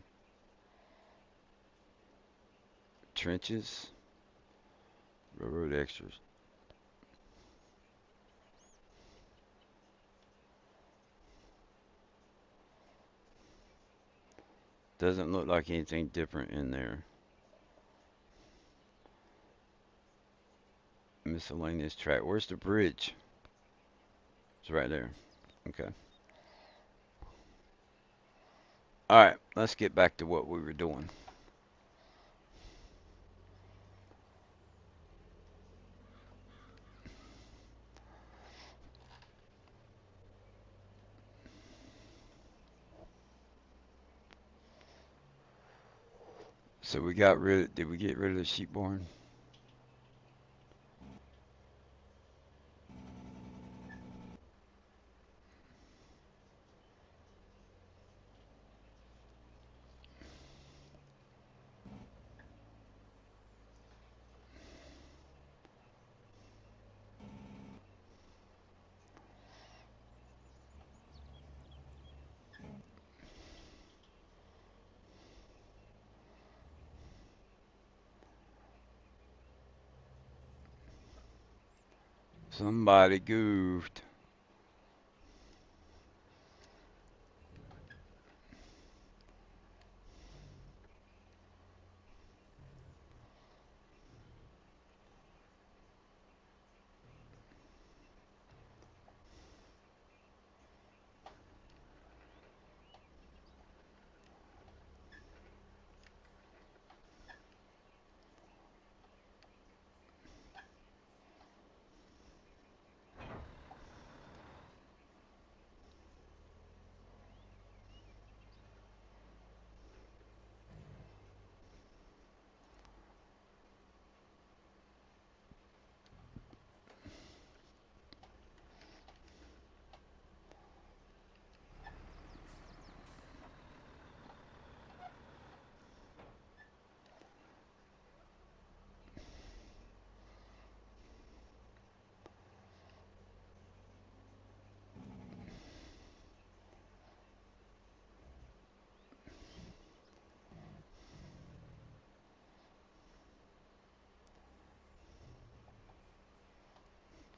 Trenches. Railroad extras. Doesn't look like anything different in there. Miscellaneous track. Where's the bridge? It's right there. Okay. All right, let's get back to what we were doing. So we got rid. Did we get rid of the sheep barn? Somebody goofed.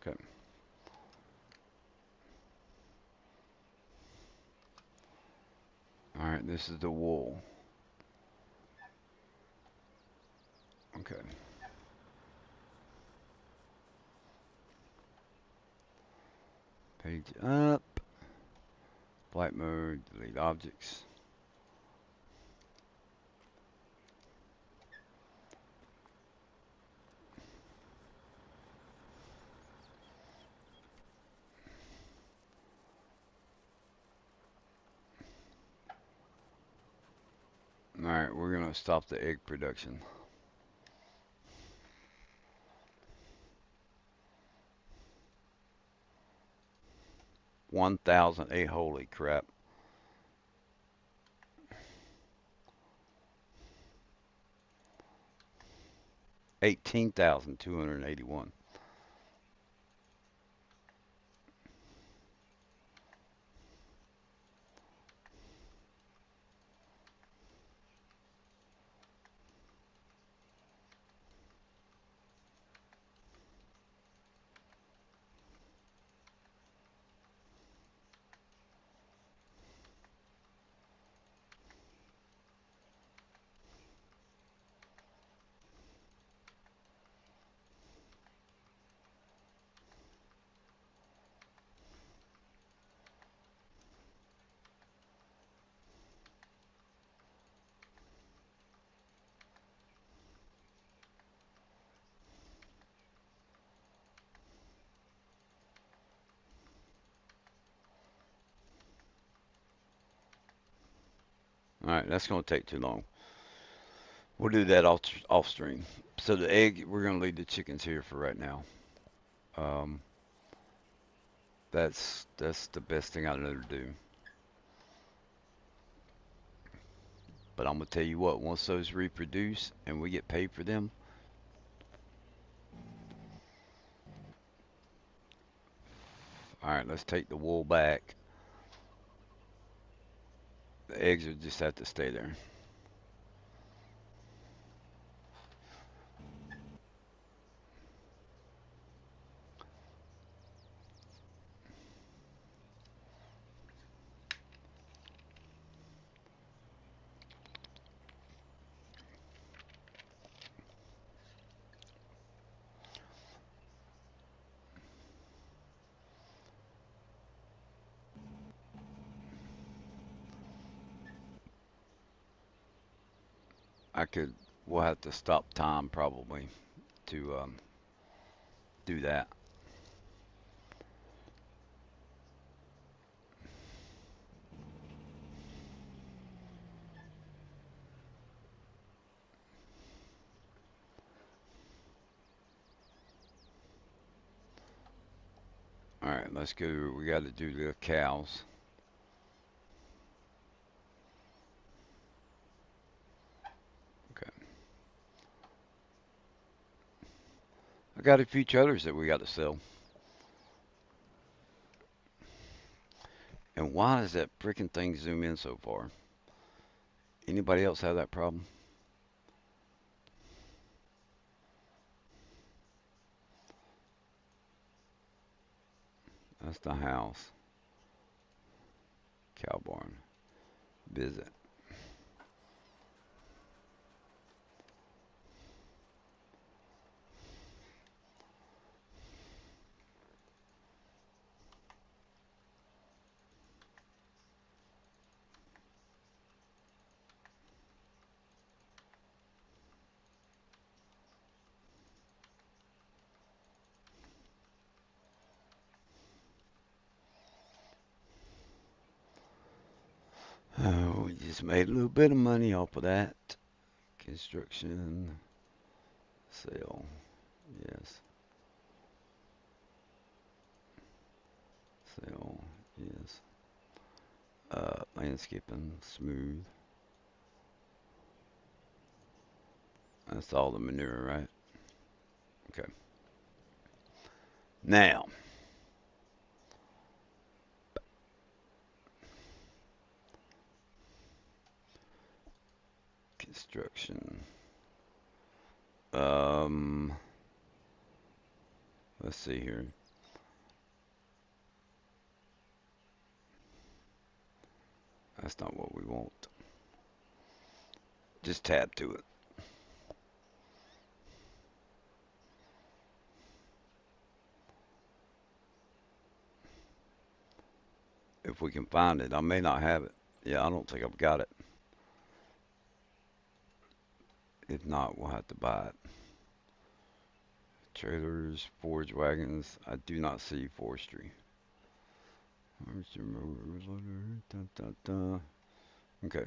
Okay. All right, this is the wool. Okay. Page up. Flight mode. Delete objects. All right, we're gonna stop the egg production. 1,008. Holy crap. 18,281. All right, that's gonna take too long. We'll do that off stream. So the egg, we're gonna leave the chickens here for right now. Um, that's the best thing I know to do. But I'm gonna tell you what, once those reproduce and we get paid for them, all right, let's take the wool back. The eggs will just have to stay there. I could. We'll have to stop time probably to do that. All right, let's go. We got to do the cows. Okay. I got a few trailers that we got to sell. And why does that freaking thing zoom in so far? Anybody else have that problem? That's the house. Cow barn. Visit. Oh, we just made a little bit of money off of that. Construction. Sale. Yes. Sale. Yes. Landscaping. Smooth. That's all the manure, right? Okay. Now, construction. Um, let's see here. That's not what we want. Just tab to it. If we can find it. I may not have it. Yeah, I don't think I've got it. If not, we'll have to buy it. Trailers, forage wagons. I do not see forestry. Okay.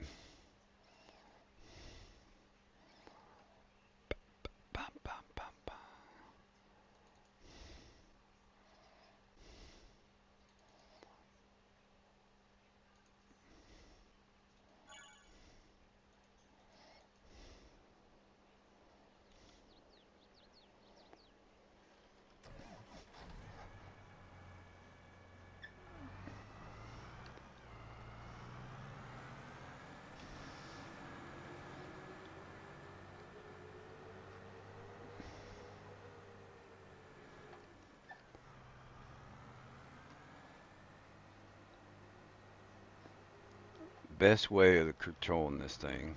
Best way of controlling this thing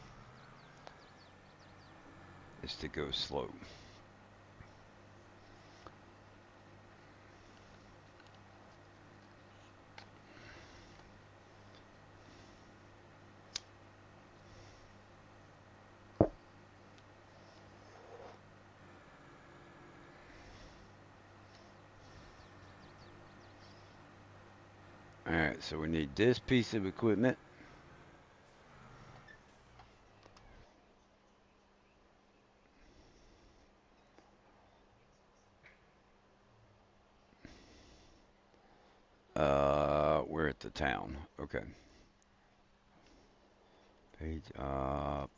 is to go slow. Alright, so we need this piece of equipment. We're at the town. Okay. Page up.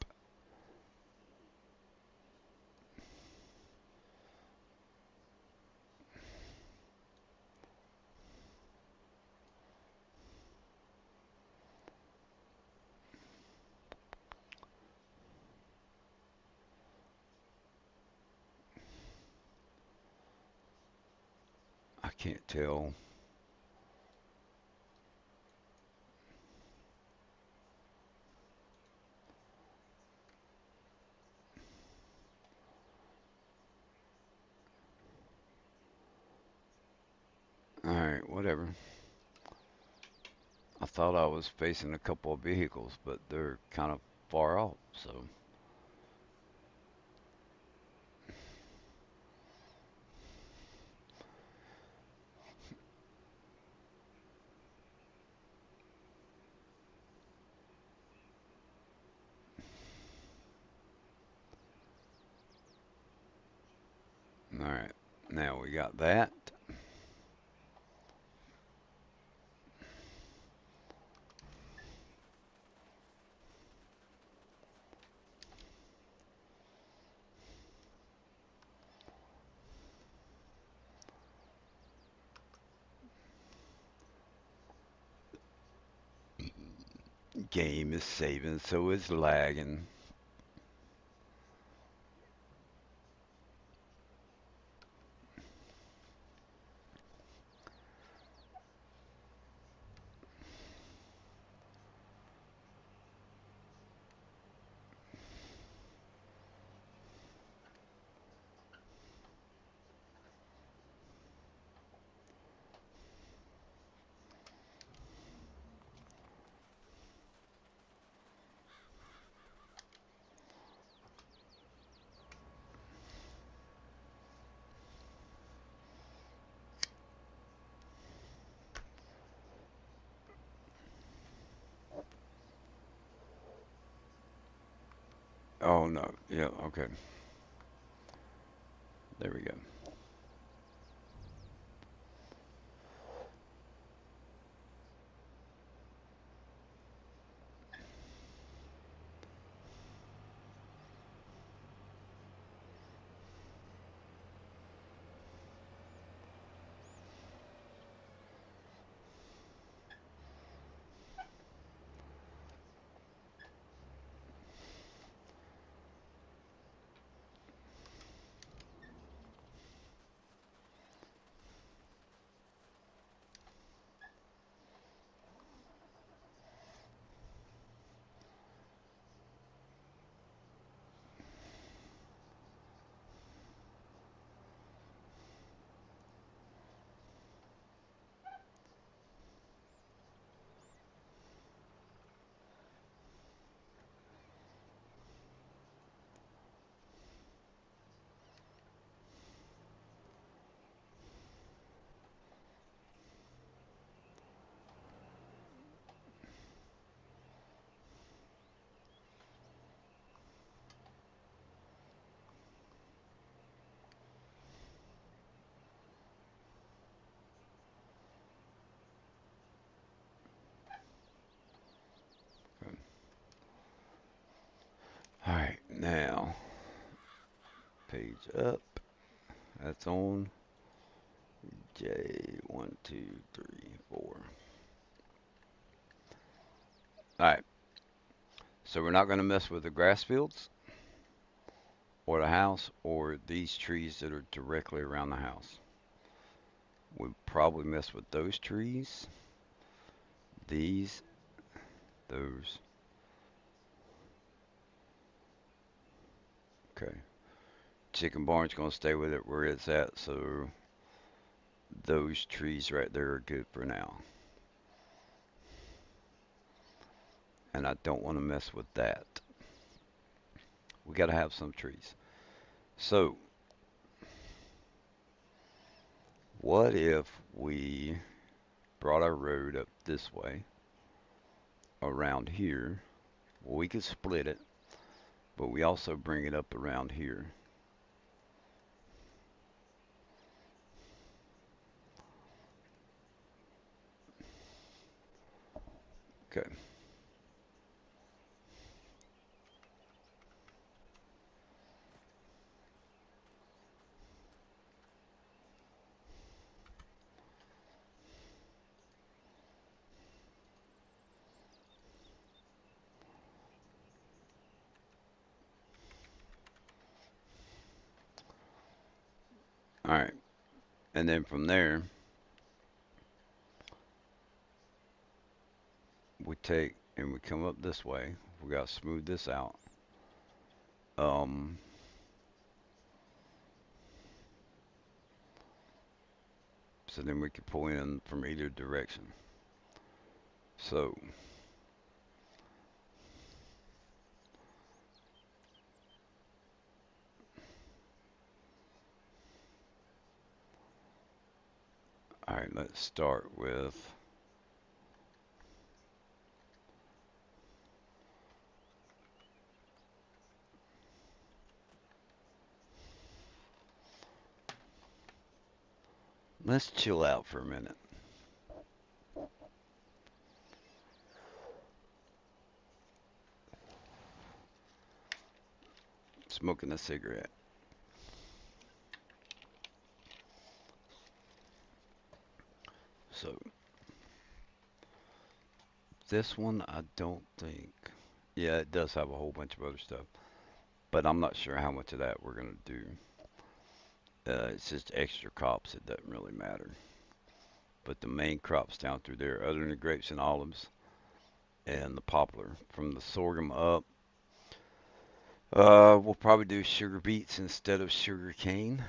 I can't tell. Alright, whatever. I thought I was facing a couple of vehicles, but they're kind of far off, so. Now we got that. Game is saving, so it's lagging. Oh no. Yeah, okay. There we go. All right, now page up. That's on J. 1, 2, 3, 4. All right. So we're not going to mess with the grass fields or the house or these trees that are directly around the house. We'll probably mess with those trees, these, those. Okay. Chicken barn's going to stay with it where it's at, so those trees right there are good for now. And I don't want to mess with that. We got to have some trees. So, what if we brought our road up this way around here? Well, we could split it, but we also bring it up around here. Okay. All right. And then from there, we take and we come up this way. We got to smooth this out. Um, so then we can pull in from either direction. So, all right, let's start with Let's chill out for a minute. Smoking a cigarette. So this one, I don't think. Yeah, it does have a whole bunch of other stuff, but I'm not sure how much of that we're gonna do. It's just extra crops. It doesn't really matter. But the main crops down through there, other than the grapes and olives and the poplar, from the sorghum up, we'll probably do sugar beets instead of sugar cane,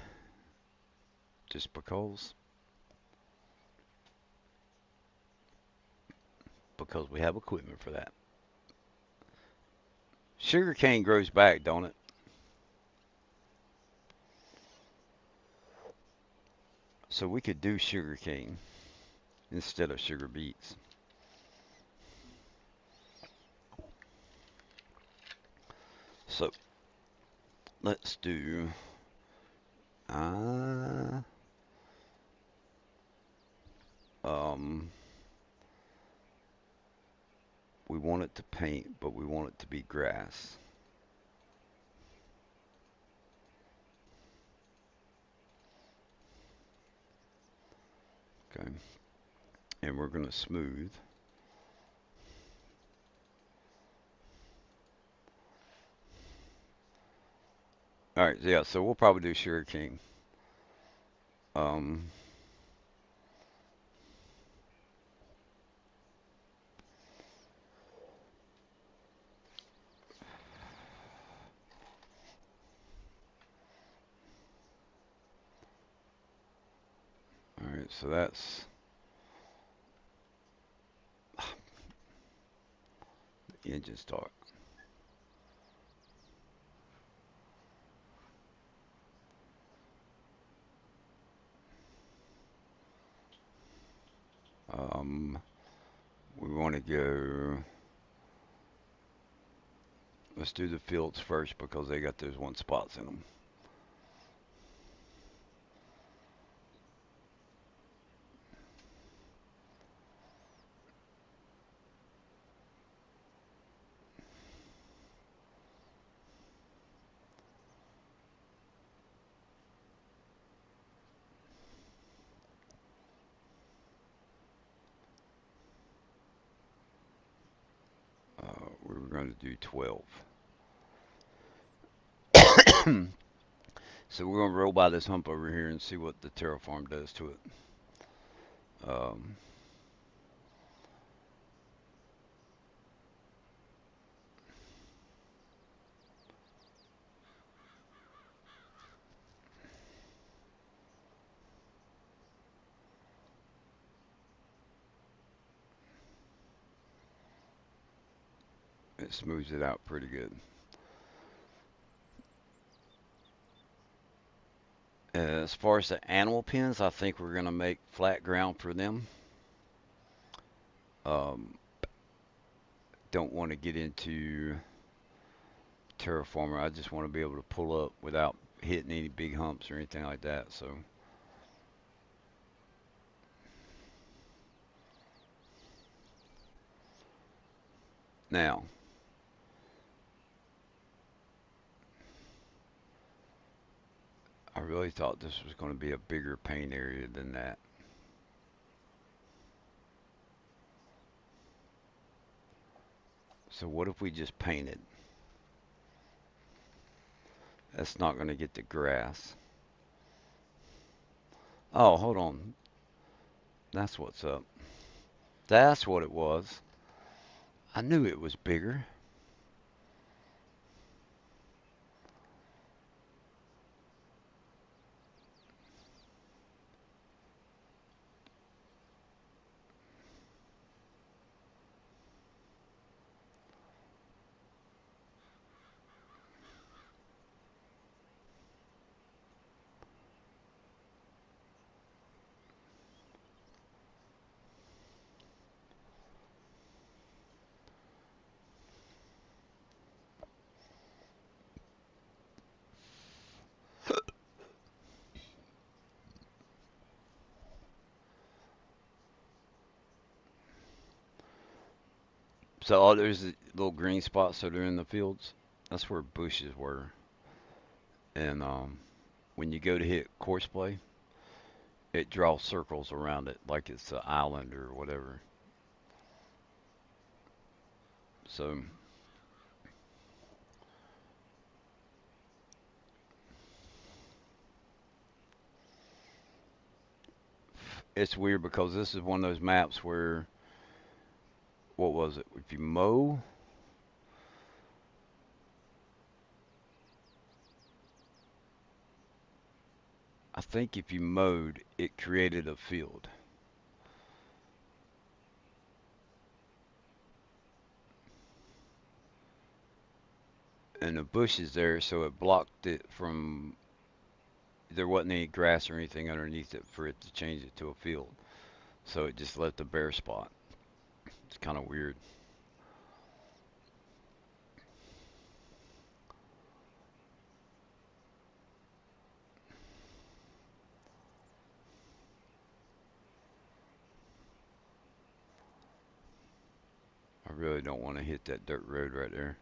just because we have equipment for that. Sugar cane grows back, don't it? So we could do sugar cane instead of sugar beets. So let's do uh um we want it to paint, but we want it to be grass. Okay. And we're gonna smooth. All right, yeah, so we'll probably do sugar cane. Um all right, so that's the engine start. Um we want to go let's do the fields first because they got those one spots in them. We were going to do 12. So we're going to roll by this hump over here and see what the terraform does to it. Um, it smooths it out pretty good. As far as the animal pens, I think we're going to make flat ground for them. Um, don't want to get into terraformer. I just want to be able to pull up without hitting any big humps or anything like that. So now, I really thought this was going to be a bigger paint area than that. So what if we just painted? That's not going to get the grass. Oh, hold on. That's what's up. That's what it was. I knew it was bigger. So all there's the little green spots that are in the fields. That's where bushes were. And when you go to hit course play, it draws circles around it like it's an island or whatever. So it's weird because this is one of those maps where, what was it? If you mow, I think if you mowed, it created a field. And the bushes there, so it blocked it from, there wasn't any grass or anything underneath it for it to change it to a field. So it just left the bare spot. It's kind of weird. I really don't want to hit that dirt road right there.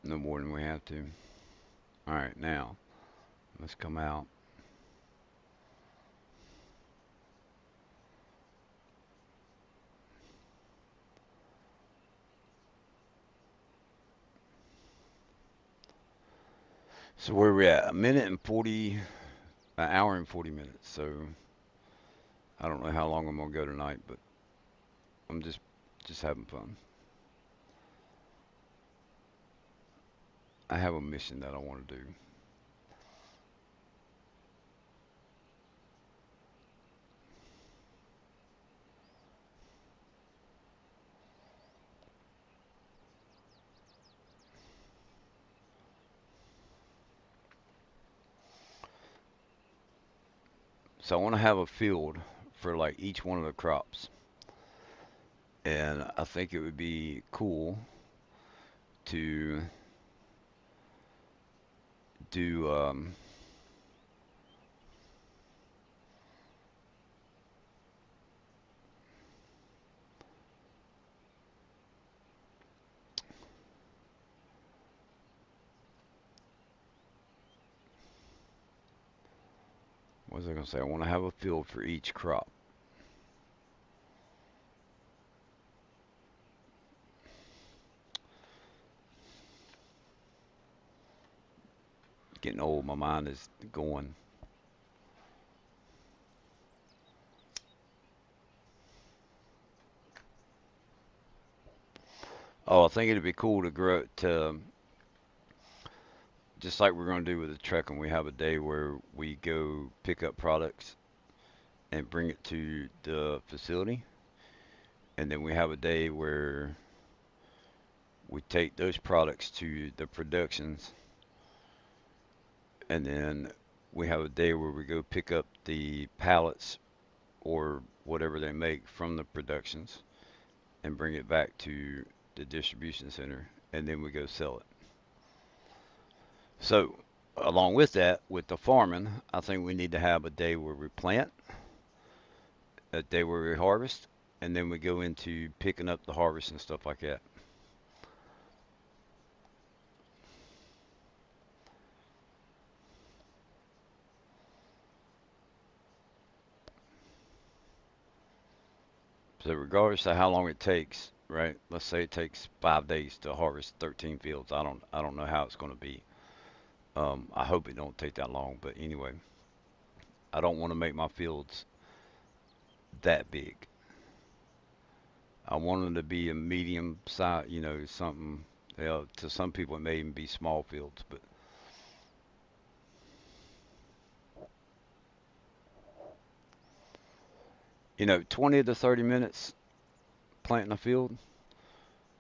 No more than we have to. All right, now let's come out. So where we at? A minute and 40, an hour and 40 minutes. So I don't know how long I'm gonna go tonight, but I'm just having fun. I have a mission that I want to do. So I want to have a field for like each one of the crops, and I think it would be cool to do. What was I gonna say? I want to have a field for each crop. Getting old, my mind is going. Oh, I think it'd be cool to grow to, just like we're gonna do with the truck, and we have a day where we go pick up products and bring it to the facility, and then we have a day where we take those products to the productions, and then we have a day where we go pick up the pallets or whatever they make from the productions and bring it back to the distribution center, and then we go sell it. So, along with that, with the farming, I think we need to have a day where we plant, a day where we harvest, and then we go into picking up the harvest and stuff like that. So, regardless of how long it takes, right? Let's say it takes 5 days to harvest 13 fields. I don't know how it's going to be. I hope it don't take that long. But anyway, I don't want to make my fields that big. I want them to be a medium size, something. To some people, it may even be small fields, but 20 to 30 minutes planting a field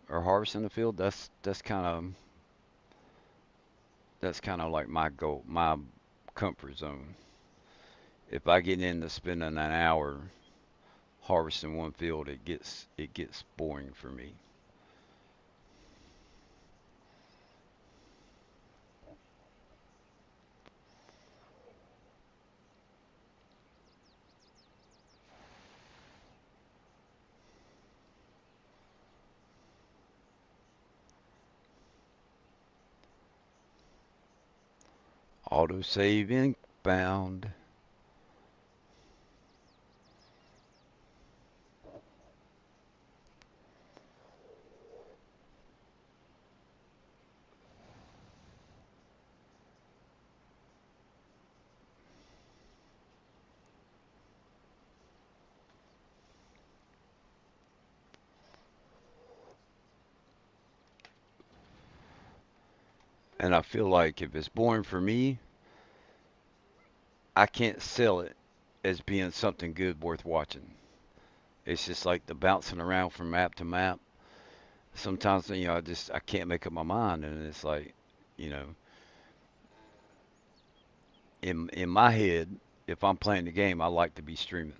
or harvesting a field. That's kind of like my goal, my comfort zone. If I get into spending an hour harvesting one field, it gets boring for me. Autosave inbound. And I feel like if it's boring for me, I can't sell it as being something good worth watching. It's just like the bouncing around from map to map. Sometimes, I can't make up my mind, and it's like, you know, in my head, if I'm playing the game, I like to be streaming,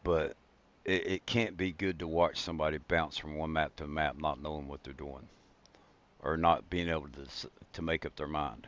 but it can't be good to watch somebody bounce from one map to map, not knowing what they're doing or not being able to make up their mind.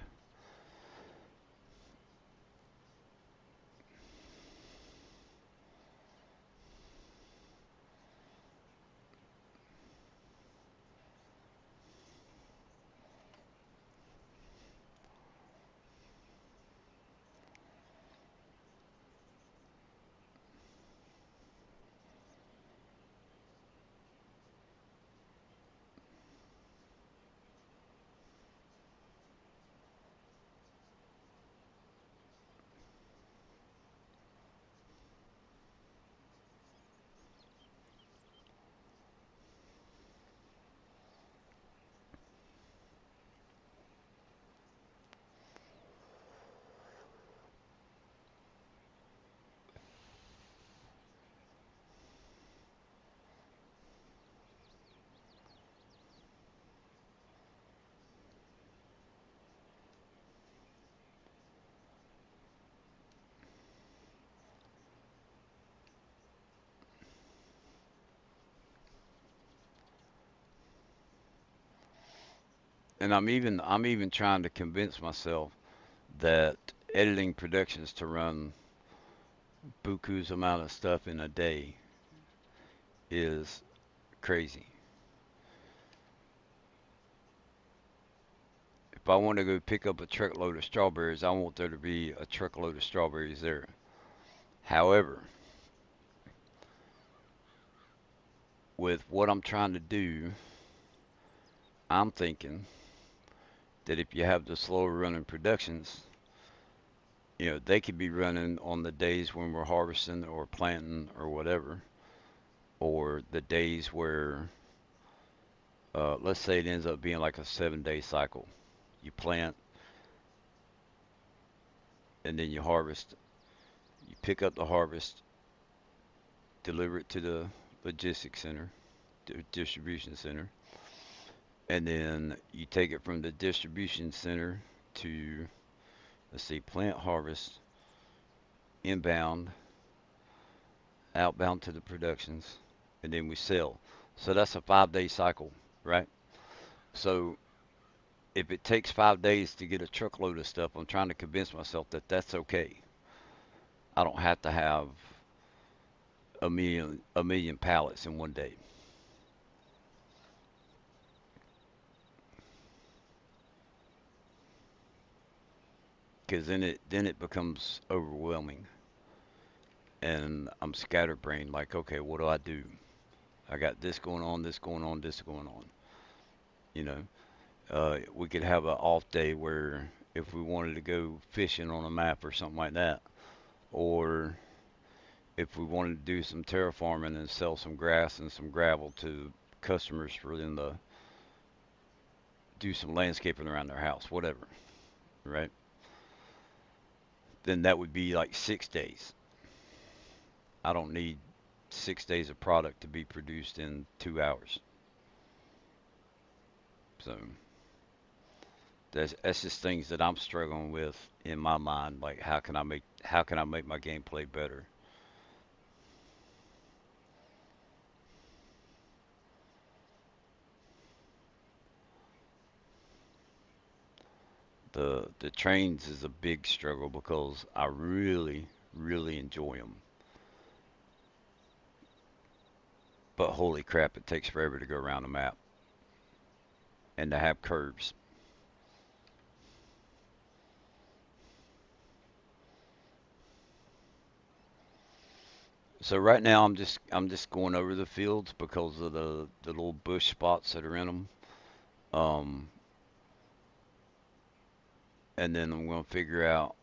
And I'm even trying to convince myself that editing productions to run buku's amount of stuff in a day is crazy. If I want to go pick up a truckload of strawberries, I want there to be a truckload of strawberries there. However, with what I'm trying to do, I'm thinking that if you have the slower running productions, they could be running on the days when we're harvesting or planting or whatever, or the days where, let's say it ends up being like a 7 day cycle. You plant and then you harvest. You pick up the harvest, deliver it to the logistics center, distribution center, and then you take it from the distribution center to, let's see, plant, harvest, inbound, outbound to the productions, and then we sell. So that's a 5 day cycle, right? So if it takes 5 days to get a truckload of stuff, I'm trying to convince myself that that's okay. I don't have to have a million pallets in one day, because then it becomes overwhelming, and I'm scatterbrained. Like, okay, what do I do? I got this going on, this going on, this going on. You know, we could have an off day where if we wanted to go fishing on a map or something like that, or if we wanted to do some terraforming and sell some grass and some gravel to customers for them to do some landscaping around their house, whatever, right? Then that would be like 6 days. I don't need 6 days of product to be produced in 2 hours. So that's just things that I'm struggling with in my mind. Like, how can I make my gameplay better? The trains is a big struggle because I really really enjoy them. But holy crap, it takes forever to go around the map and to have curves. So right now I'm just going over the fields because of the little bush spots that are in them. Um, and then I'm going to figure out,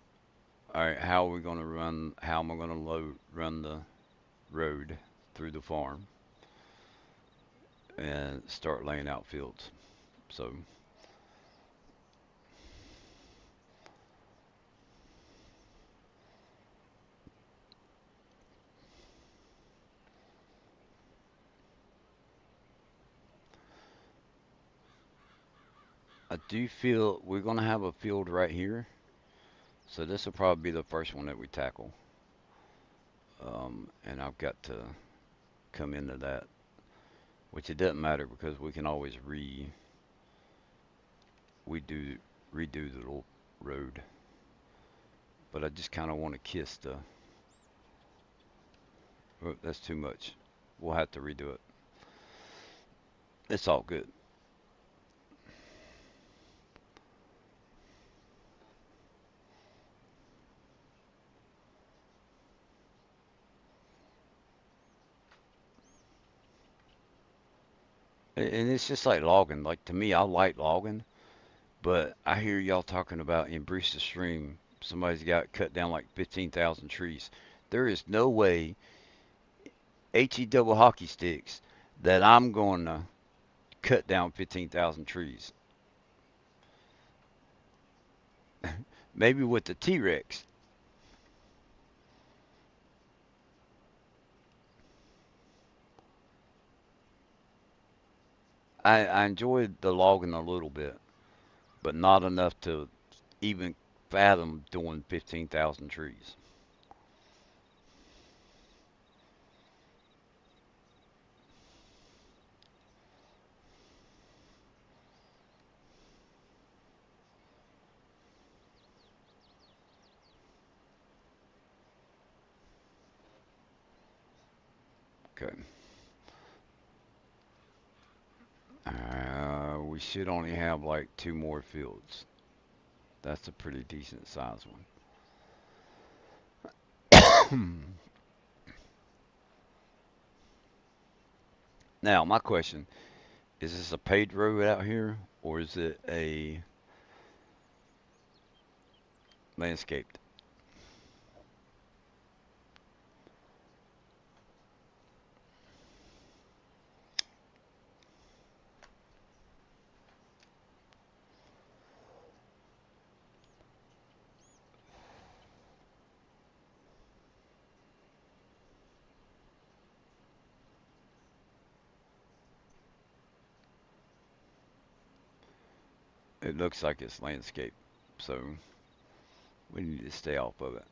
all right, how are we going to run? How am I going to run the road through the farm and start laying out fields? So I do feel we're going to have a field right here. So this will probably be the first one that we tackle. And I've got to come into that, which it doesn't matter because we can always we do redo the little road. But I just kind of want to kiss the. Oh, that's too much. We'll have to redo it. It's all good. And it's just like logging. Like to me, I like logging, but I hear y'all talking about in Brewster Stream, somebody's got cut down like 15,000 trees. There is no way HE double hockey sticks that I'm going to cut down 15,000 trees. Maybe with the T-Rex. I enjoyed the logging a little bit, but not enough to even fathom doing 15,000 trees. Okay. We should only have like two more fields. That's a pretty decent size one. Now, my question is this a paved road out here or is it a landscaped? It looks like it's landscaped, so we need to stay off of it.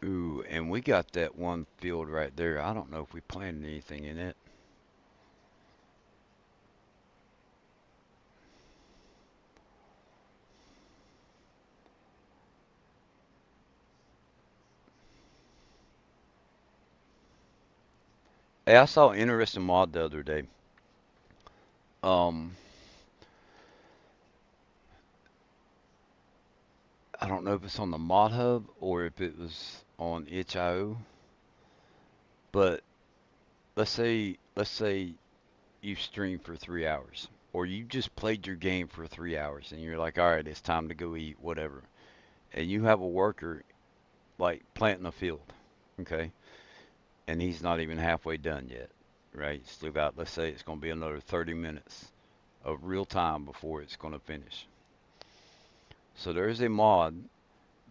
Ooh, and we got that one field right there. I don't know if we planted anything in it. Hey, I saw an interesting mod the other day. Um, I don't know if it's on the mod hub or if it was on itch.io, but let's say you stream for 3 hours or you just played your game for 3 hours and you're like, all right, it's time to go eat, whatever. And you have a worker like planting a field, okay? and he's not even halfway done yet, right? Still got, let's say it's going to be another 30 minutes of real time before it's going to finish. So there is a mod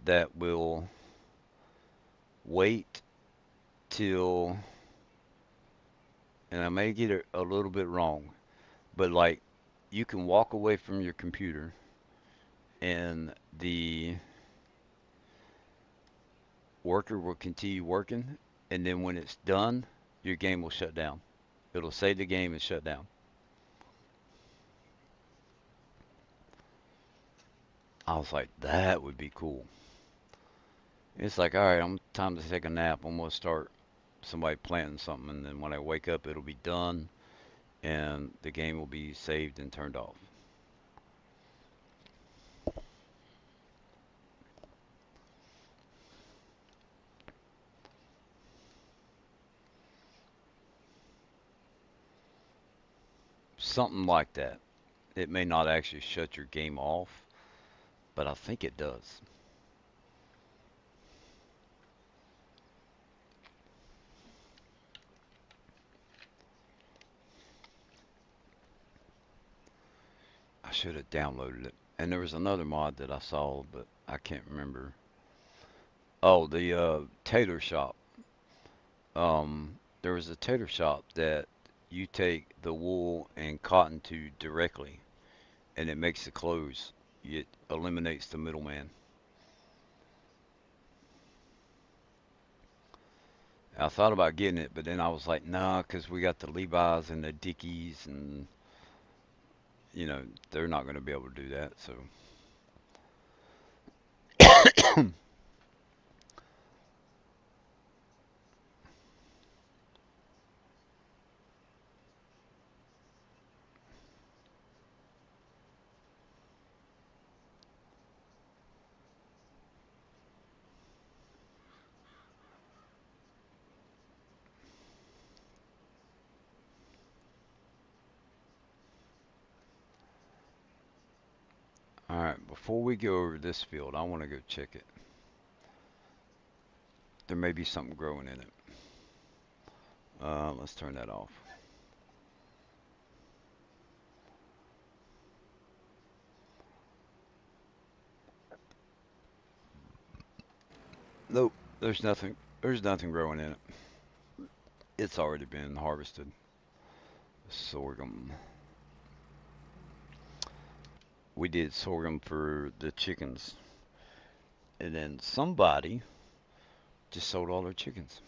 that will wait till, and I may get it a little bit wrong, but like you can walk away from your computer and the worker will continue working, and then when it's done, your game will shut down. It'll save the game and shut down. I was like, that would be cool. It's like, all right, I'm time to take a nap. I'm gonna start somebody planting something, and then when I wake up, it'll be done, and the game will be saved and turned off. Something like that. It may not actually shut your game off, but I think it does. I should have downloaded it. And there was another mod that I saw, but I can't remember. Oh, the tailor shop. There was a tailor shop that you take the wool and cotton to directly, and it makes the clothes. It eliminates the middleman. I thought about getting it, but then I was like, nah, because we got the Levi's and the Dickies, and they're not going to be able to do that. So, all right, before we go over this field, I want to go check it. There may be something growing in it. Let's turn that off. Nope, there's nothing. There's nothing growing in it. It's already been harvested. Sorghum. We did sorghum for the chickens, and then somebody just sold all their chickens.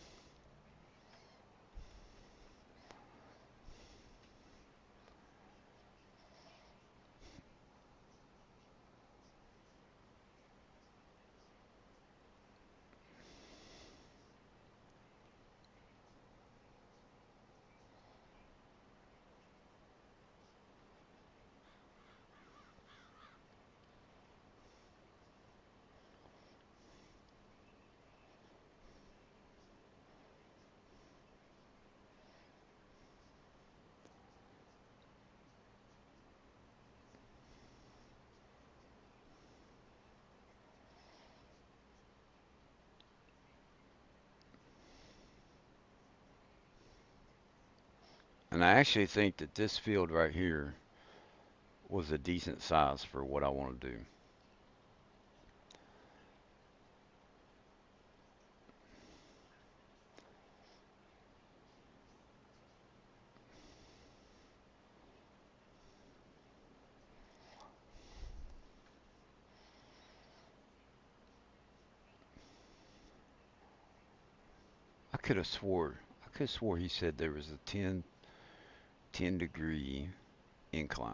And I actually think that this field right here was a decent size for what I want to do. I could have swore he said there was a 10 degree incline.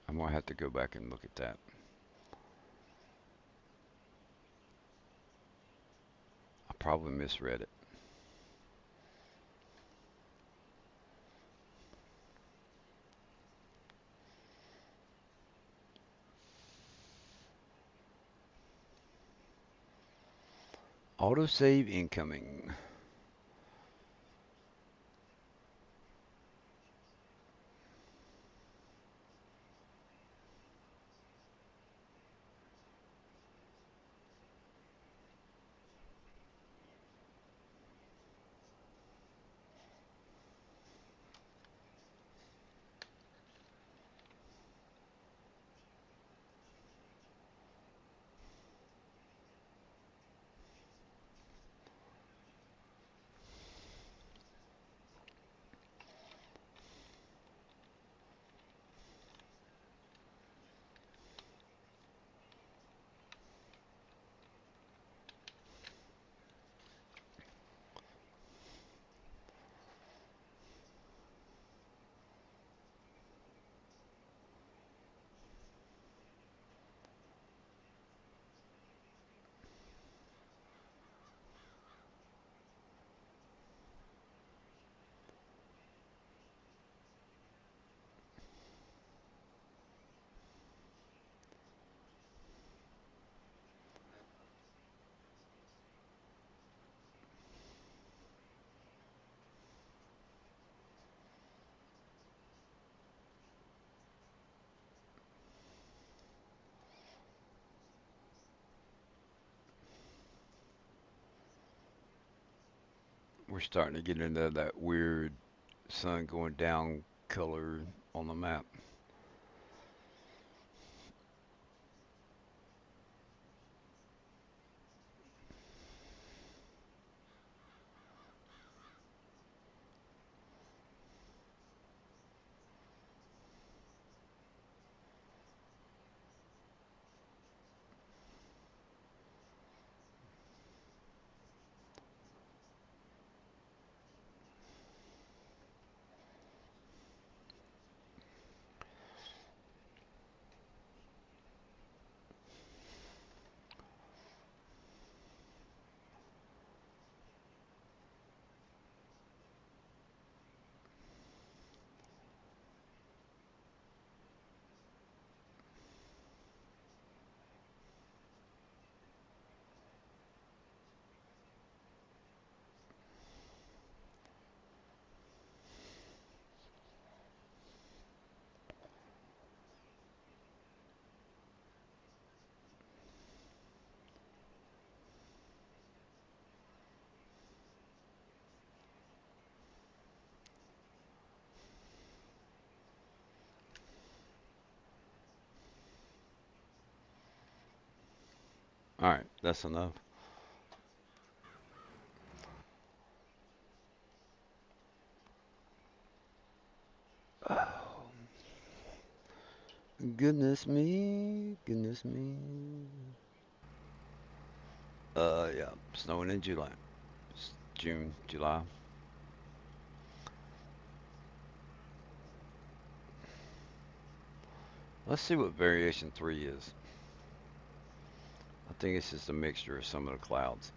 I'm gonna have to go back and look at that. I probably misread it. Autosave incoming. We're starting to get into that weird sun going down color on the map. All right, that's enough. Oh, goodness me, goodness me. Yeah, snowing in July. June, July. Let's see what variation 3 is. I think it's just a mixture of some of the clouds.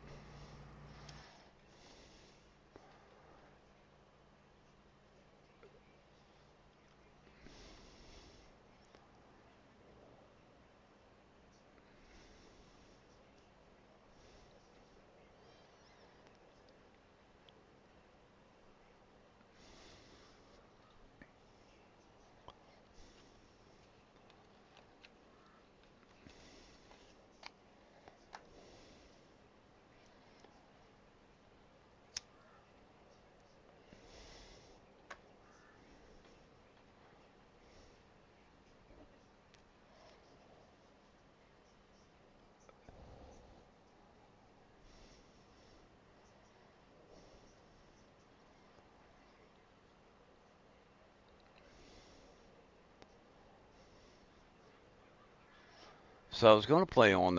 So I was going to play on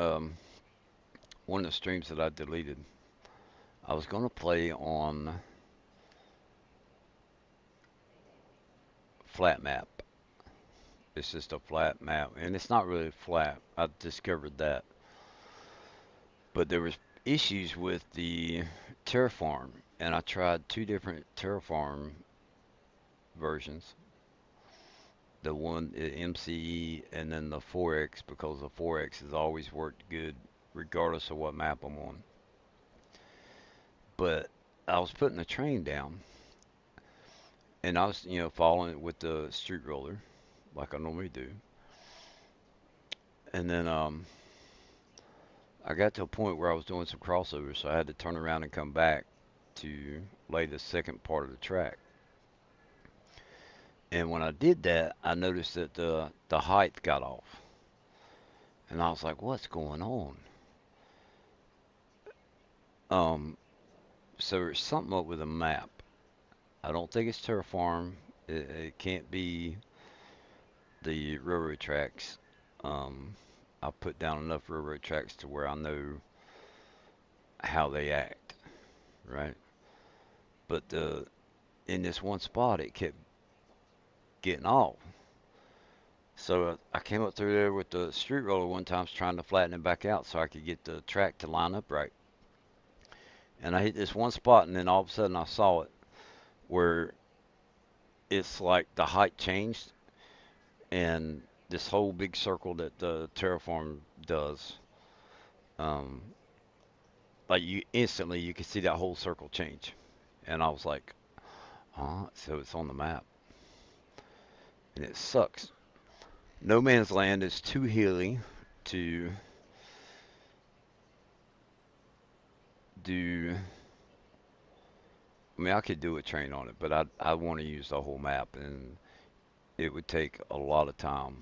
one of the streams that I deleted. I was going to play on flat map. It's just a flat map, and it's not really flat. I discovered that, but there was issues with the Terraform, and I tried two different Terraform versions. The one MCE and then the 4X because the 4X has always worked good regardless of what map I'm on. But I was putting the train down, and I was, following it with the street roller, like I normally do. And then I got to a point where I was doing some crossovers, so I had to turn around and come back to lay the second part of the track. And when I did that, I noticed that the height got off, and I was like, "What's going on?" Um, so there's something up with the map. I don't think it's Terraform. It can't be the railroad tracks. Um, I put down enough railroad tracks to where I know how they act, right? But in this one spot, it kept getting off. So I came up through there with the street roller one time, trying to flatten it back out so I could get the track to line up right. And I hit this one spot, and then all of a sudden I saw it where it's like the height changed, and this whole big circle that the Terraform does, um, like you instantly you could see that whole circle change, and I was like, so it's on the map, and it sucks. No Man's Land is too hilly to do. I mean, I could do a train on it, but I want to use the whole map, and it would take a lot of time,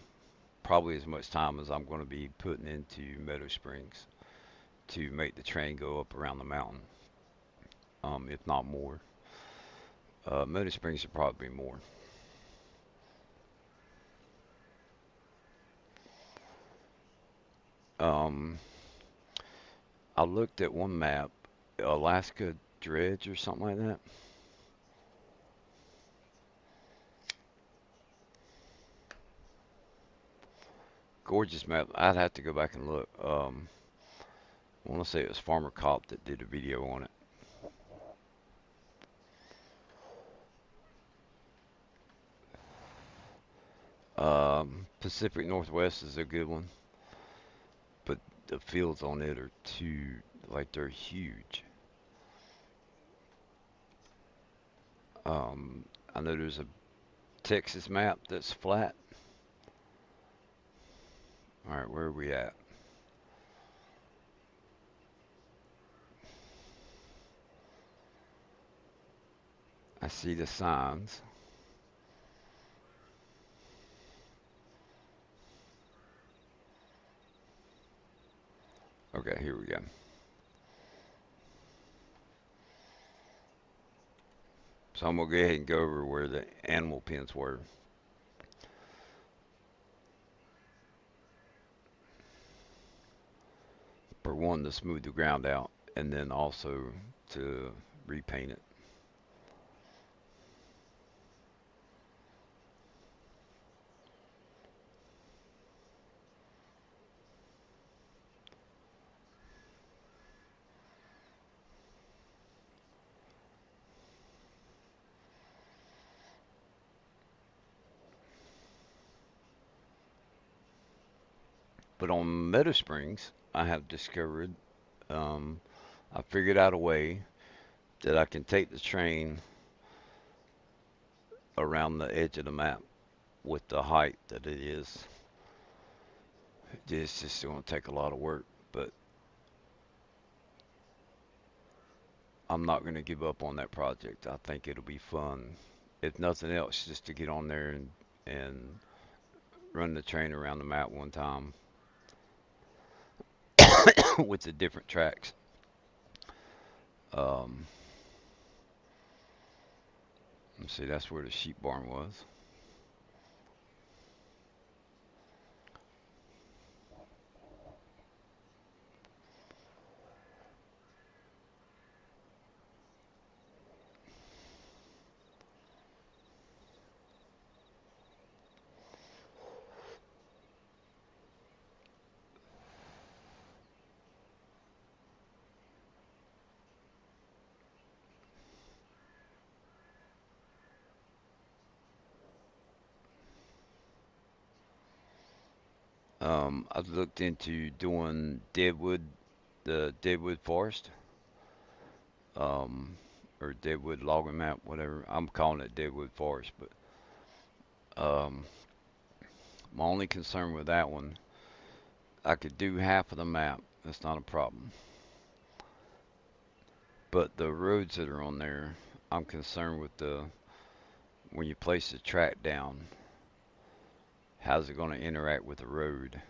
probably as much time as I'm going to be putting into Meadow Springs to make the train go up around the mountain, if not more. Meadow Springs would probably be more. Um, I looked at one map, Alaska Dredge or something like that. Gorgeous map. I'd have to go back and look. I want to say it was Farmer Cop that did a video on it. Pacific Northwest is a good one, but the fields on it are too, like, they're huge. Um, I know there's a Texas map that's flat. All right, where are we at? I see the signs. Okay, here we go. So I'm gonna go ahead and go over where the animal pens were. For one, to smooth the ground out, and then also to repaint it. But on Meadow Springs, I have discovered, um, I figured out a way that I can take the train around the edge of the map with the height that it is. It's just going to take a lot of work, but I'm not going to give up on that project. I think it'll be fun, if nothing else, just to get on there and run the train around the map one time with the different tracks. Um, let's see, that's where the sheep barn was. I've looked into doing Deadwood, the Deadwood Forest. um, or deadwood logging map, whatever. I'm calling it deadwood forest, but um, my only concern with that one, I could do half of the map. That's not a problem. But the roads that are on there, I'm concerned with the when you place the track down, how's it going to interact with the road?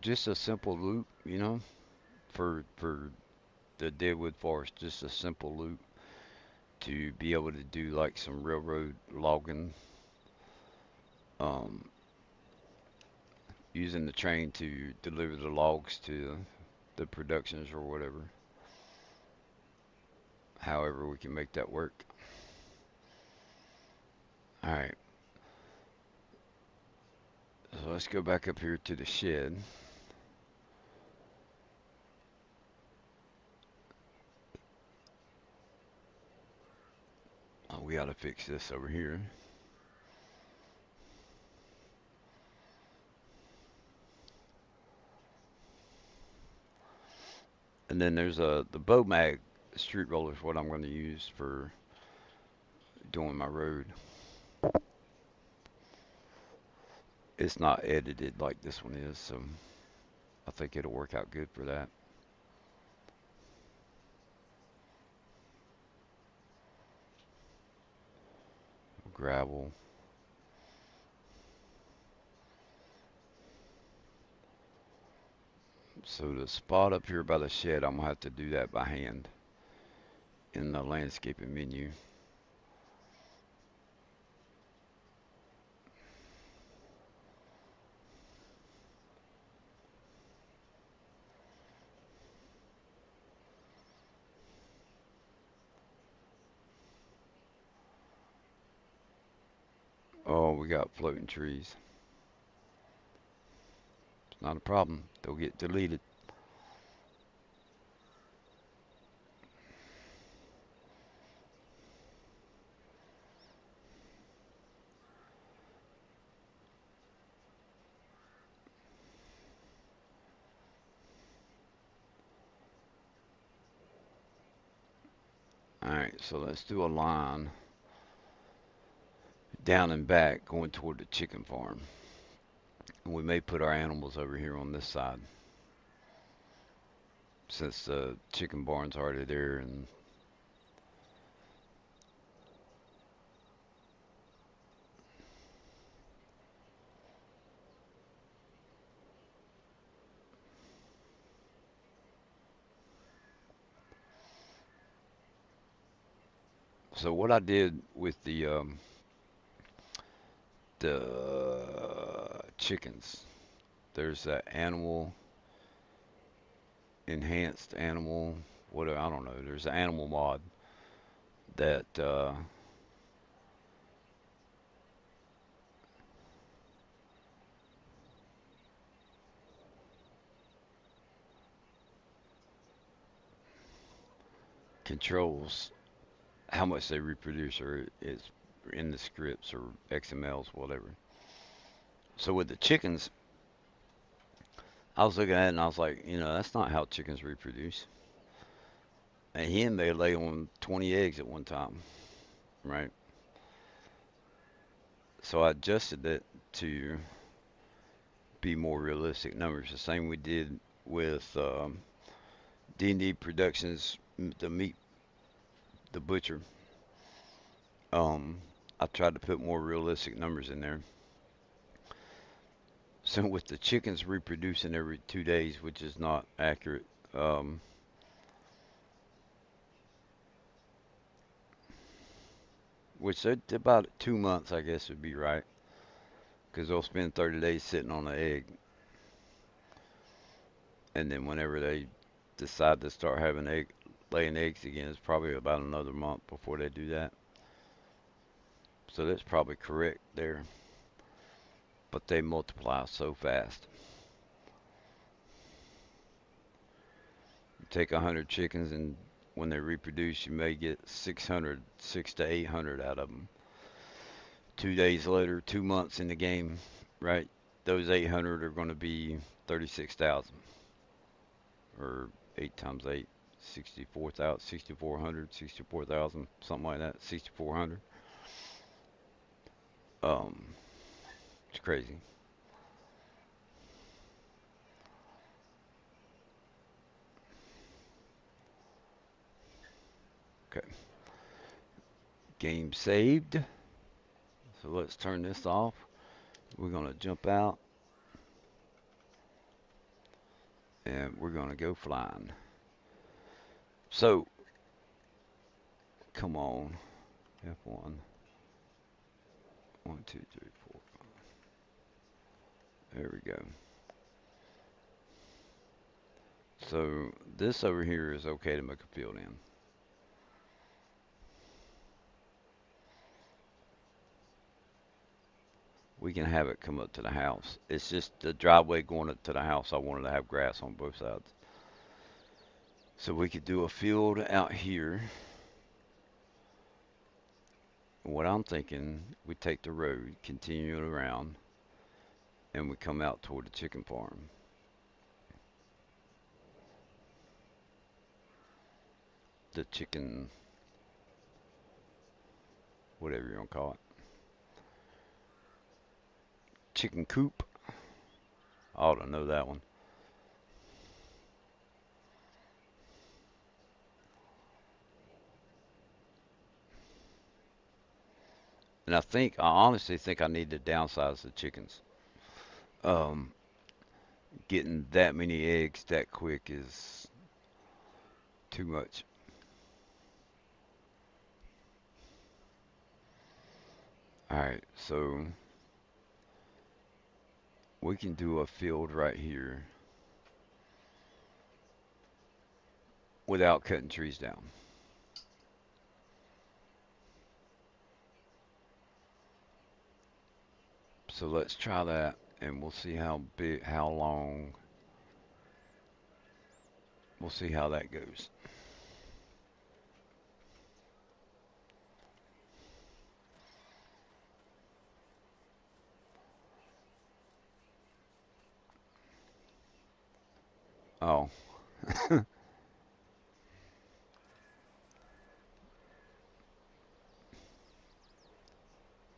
Just a simple loop, for the Deadwood Forest, just a simple loop to be able to do like some railroad logging, um, using the train to deliver the logs to the productions or whatever. However, we can make that work. All right, so let's go back up here to the shed. We got to fix this over here. And then there's the Bow Mag street roller is what I'm going to use for doing my road. It's not edited like this one is, so I think it'll work out good for that. Gravel. So the spot up here by the shed, I'm gonna have to do that by hand in the landscaping menu. Oh, we got floating trees. It's not a problem. They'll get deleted. Alright, so let's do a line down and back going toward the chicken farm. And we may put our animals over here on this side since the chicken barn's already there. And so what I did with the chickens, there's that animal enhanced animal, what I don't know. There's an animal mod that controls how much they reproduce, or it's in the scripts or XMLs, whatever. So with the chickens, I was looking at it and I was like, that's not how chickens reproduce. A hen may lay on 20 eggs at one time, right? So I adjusted it to be more realistic numbers. The same we did with D&D Productions, the meat, the butcher. I tried to put more realistic numbers in there. So with the chickens reproducing every 2 days, which is not accurate, which about 2 months, I guess, would be right, because they'll spend 30 days sitting on the egg, and then whenever they decide to start having laying eggs again, it's probably about another month before they do that. So that's probably correct there, but they multiply so fast. You take 100 chickens, and when they reproduce, you may get 6 to 800 out of them. 2 days later, 2 months in the game, right? Those 800 are going to be 36,000, or 8 times 8, 64,000, 6,400, 64,000, something like that, 6,400. Um, it's crazy. Okay, game saved. So let's turn this off. We're going to jump out and we're going to go flying. So, come on. F1. 1, 2, 3, 4. There we go. So, this over here is okay to make a field in. We can have it come up to the house. It's just the driveway going up to the house. I wanted to have grass on both sides. So we could do a field out here. What I'm thinking, we take the road, continue it around, and we come out toward the chicken farm. The chicken, whatever you want to call it. Chicken coop. I ought to know that one. And I honestly think I need to downsize the chickens. Um, Getting that many eggs that quick is too much. Alright, so we can do a field right here without cutting trees down. So let's try that and we'll see how big, how long, we'll see how that goes. Oh,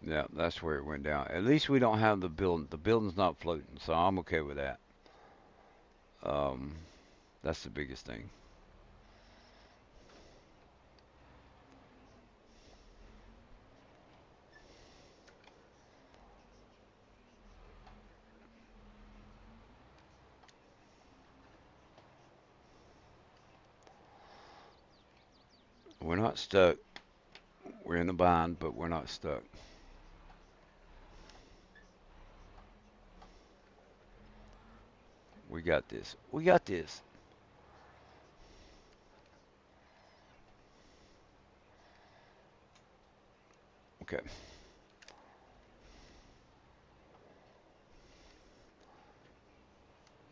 yeah, that's where it went down. At least we don't have the building. The building's not floating, so I'm okay with that. Um, that's the biggest thing. We're not stuck. We're in a bind, but we're not stuck. We got this. We got this. Okay.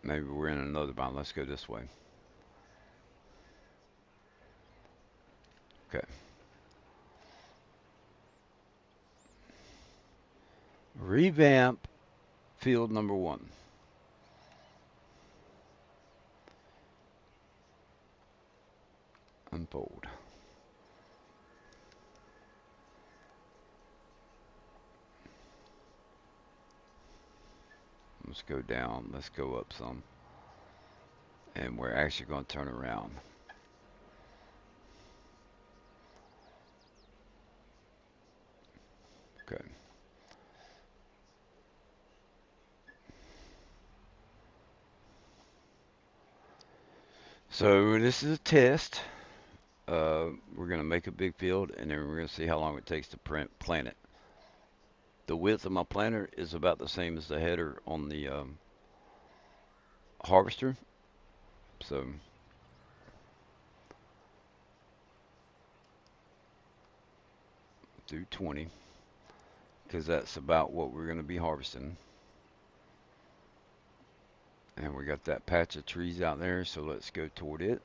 Maybe we're in another bind. Let's go this way. Okay. Revamp field number 1. Unfold. Let's go down. Let's go up some. And we're actually going to turn around. Okay. So this is a test. We're going to make a big field and then we're going to see how long it takes to plant it. The width of my planter is about the same as the header on the harvester. So do 20 because that's about what we're going to be harvesting. And we got that patch of trees out there, so let's go toward it.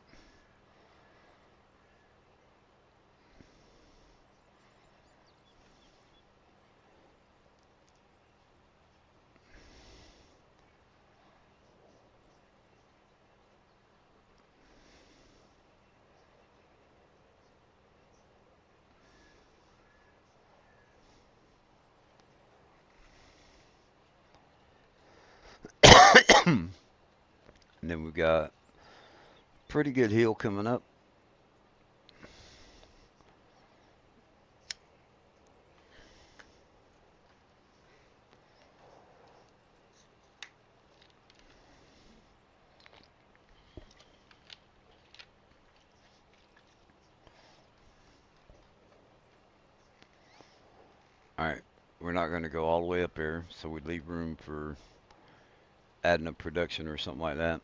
And then we got pretty good hill coming up. All right, we're not going to go all the way up there, so we leave room for adding a production or something like that.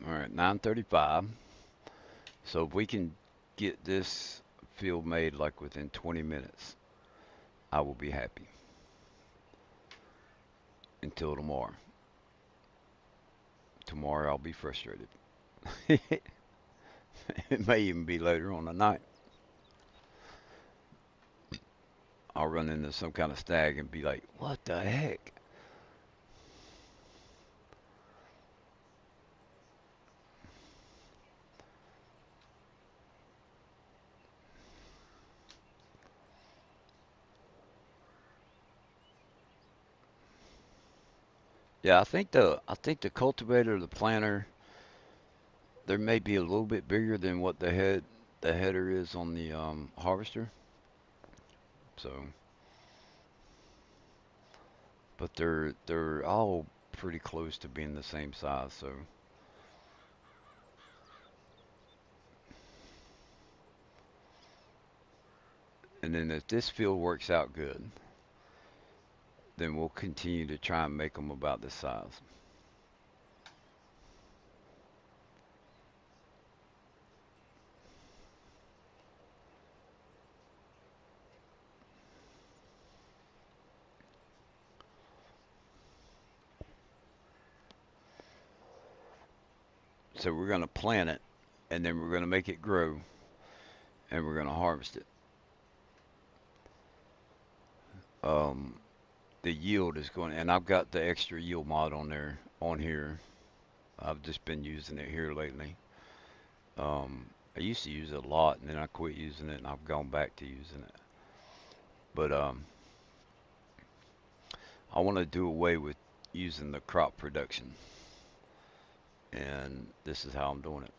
All right, 9:35. So if we can get this field made like within 20 minutes, I will be happy until tomorrow. Tomorrow I'll be frustrated. It may even be later on the night. I'll run into some kind of stag and be like, what the heck? Yeah, I think the cultivator, the planter, there may be a little bit bigger than what the header is on the harvester. So, but they're all pretty close to being the same size. So, and then if this field works out good, then we'll continue to try and make them about this size. So we're gonna plant it, and then we're gonna make it grow, and we're gonna harvest it. Um, the yield is going, and I've got the extra yield mod on there on here. I've just been using it here lately. I used to use it a lot, and then I quit using it, and I've gone back to using it. But I want to do away with using the crop production, and this is how I'm doing it.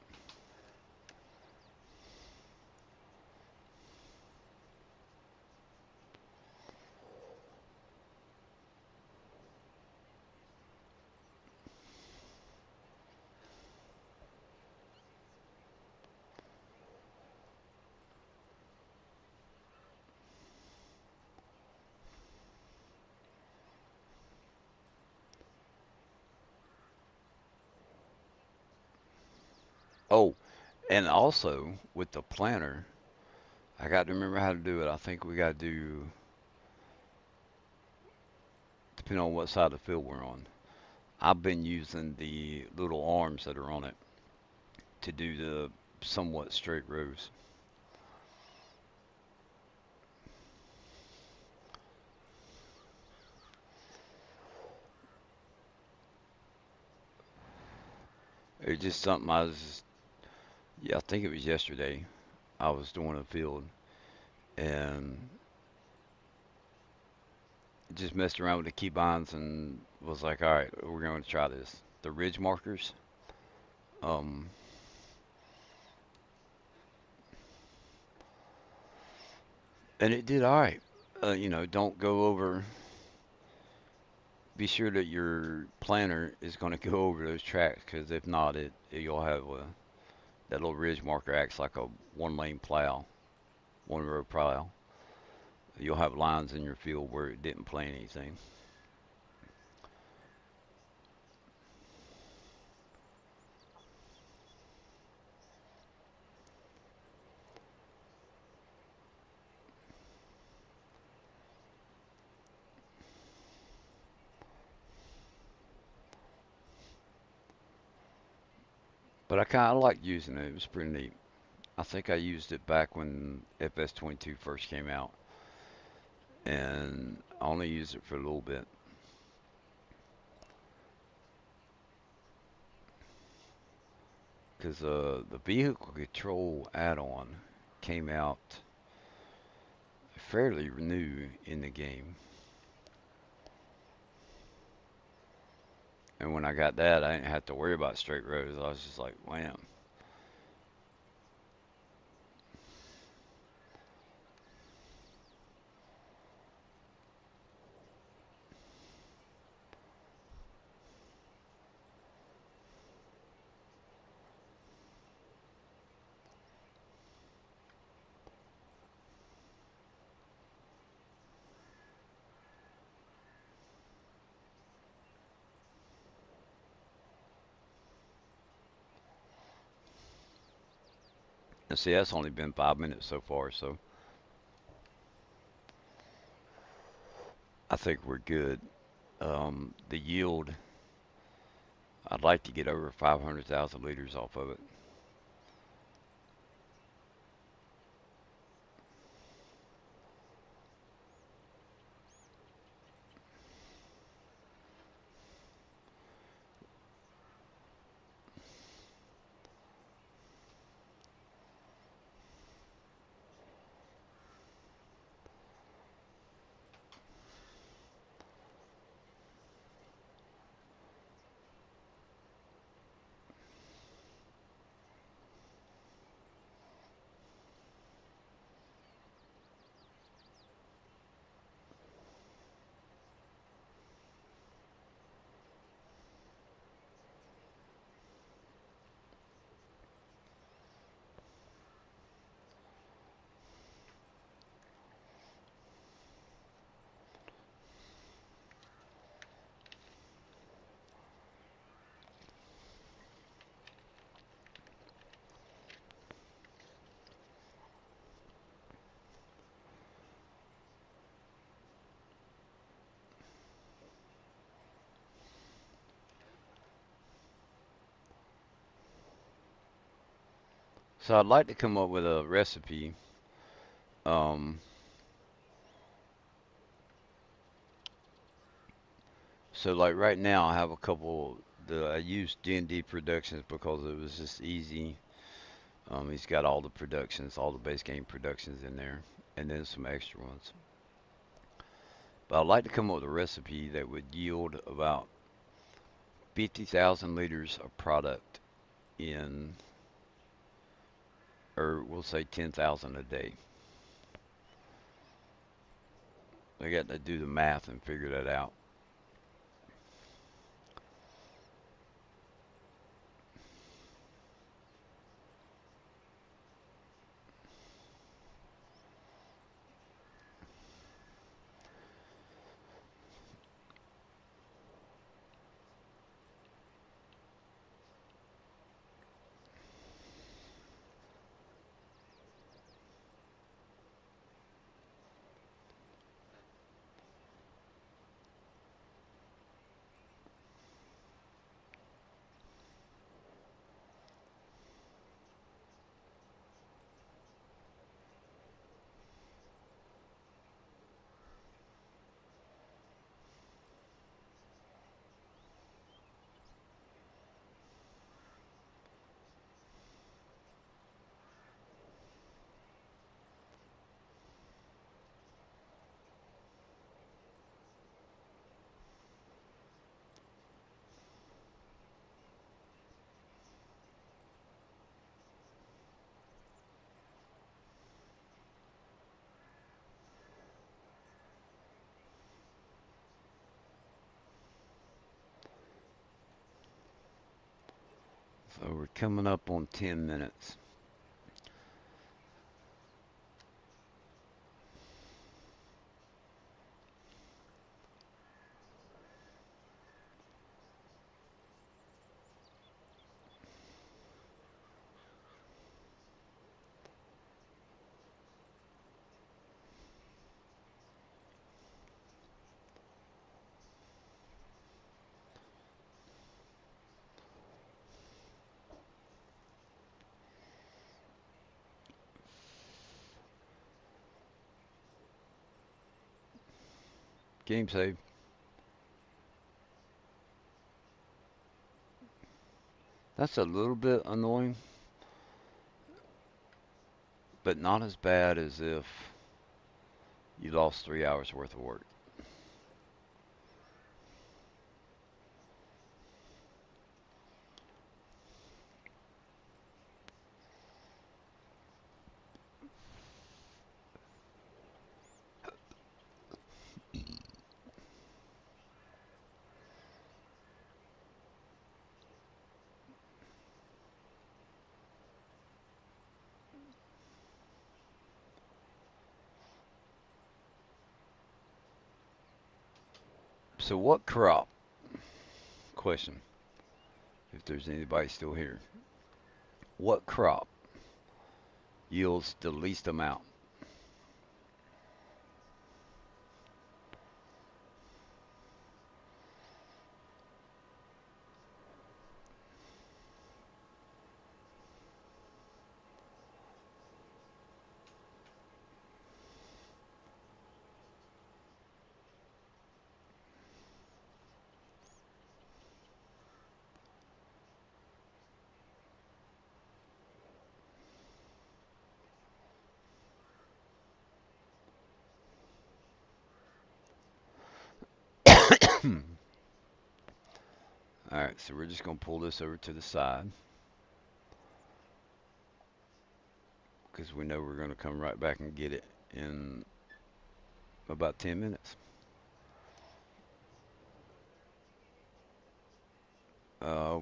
Oh, and also with the planter, I got to remember how to do it. I think we got to do, depending on what side of the field we're on. I've been using the little arms that are on it to do the somewhat straight rows. It's just something yeah, I think it was yesterday. I was doing a field and just messed around with the keybinds and was like, all right, we're going to try this. The ridge markers, um, and it did all right. Don't go over. Be sure that your planter is going to go over those tracks, because if not, you'll have that little ridge marker acts like a one lane plow, one row plow. You'll have lines in your field where it didn't plant anything. But I kind of like using it. It was pretty neat. I think I used it back when FS22 first came out, and I only used it for a little bit because the vehicle control add-on came out fairly new in the game, and when I got that, I didn't have to worry about straight roads. I was just like, wham. And see, that's only been 5 minutes so far, so I think we're good. The yield, I'd like to get over 500,000 liters off of it. So I'd like to come up with a recipe. Um, so like right now, I have a couple. I used D&D Productions because it was just easy. He's got all the productions, all the base game productions in there, and then some extra ones. But I'd like to come up with a recipe that would yield about 50,000 liters of product in, or we'll say 10,000 a day. I got to do the math and figure that out. So we're coming up on 10 minutes. Game save. That's a little bit annoying, but not as bad as if you lost 3 hours worth of work. So what crop? Question, if there's anybody still here. What crop yields the least amount? Alright, so we're just going to pull this over to the side because we know we're going to come right back and get it in about 10 minutes.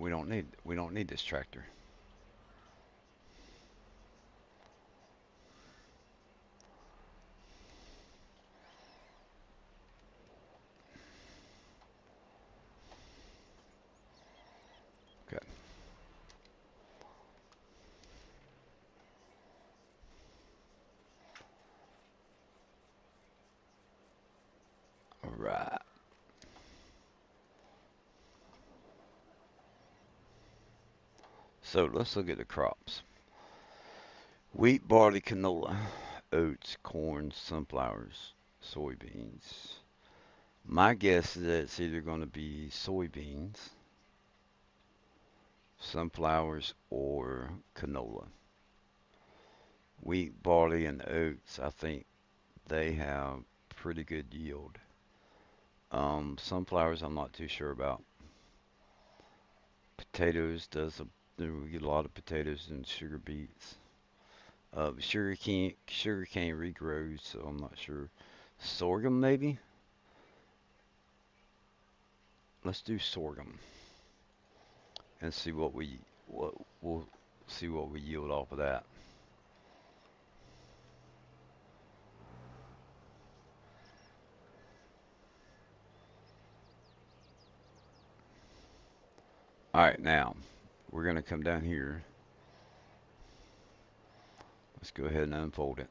We don't need this tractor. Okay. All right. So let's look at the crops. Wheat, barley, canola, oats, corn, sunflowers, soybeans. My guess is that it's either going to be soybeans, sunflowers, or canola. Wheat, barley, and oats, I think they have pretty good yield. Sunflowers, I'm not too sure about. Potatoes we get a lot of potatoes and sugar beets. Sugar cane regrows, so I'm not sure. Sorghum maybe. Let's do sorghum and see what we'll see what we yield off of that. All right, now we're gonna come down here. Let's go ahead and unfold it.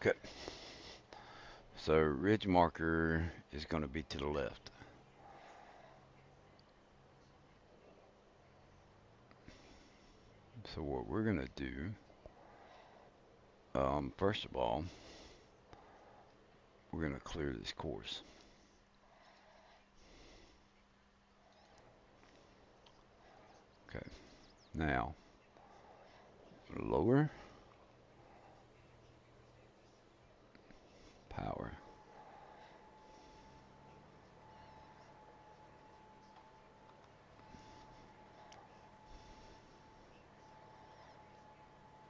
Okay. So ridge marker is going to be to the left. So what we're going to do, first of all, we're going to clear this course. Okay. Now, lower power.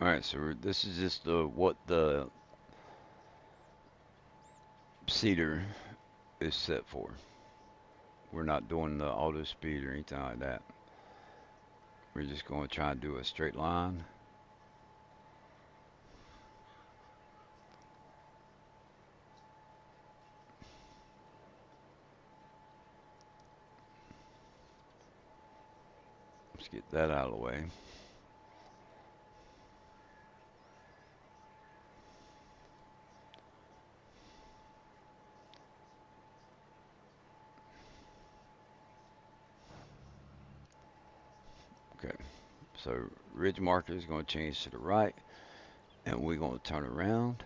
All right. So this is just what the seeder is set for. We're not doing the auto speed or anything like that. We're just going to try and do a straight line. Let's get that out of the way. Okay, so ridge marker is going to change to the right, and we're going to turn around.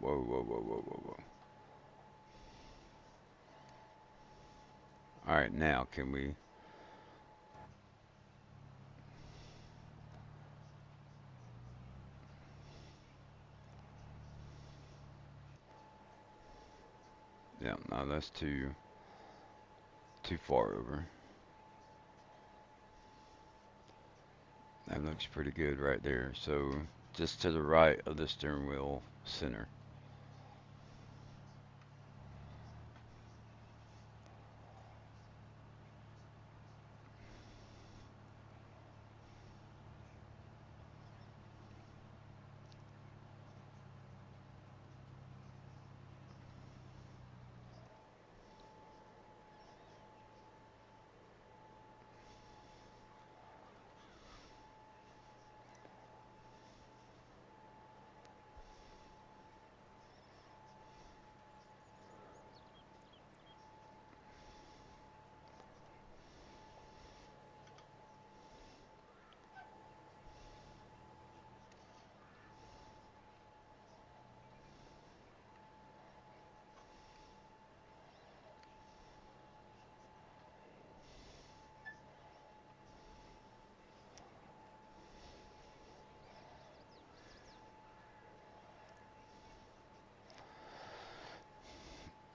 Whoa, whoa, whoa, whoa, whoa, whoa. All right, now can we? Yeah, no, that's too far over. That looks pretty good right there. So just to the right of the steering wheel center.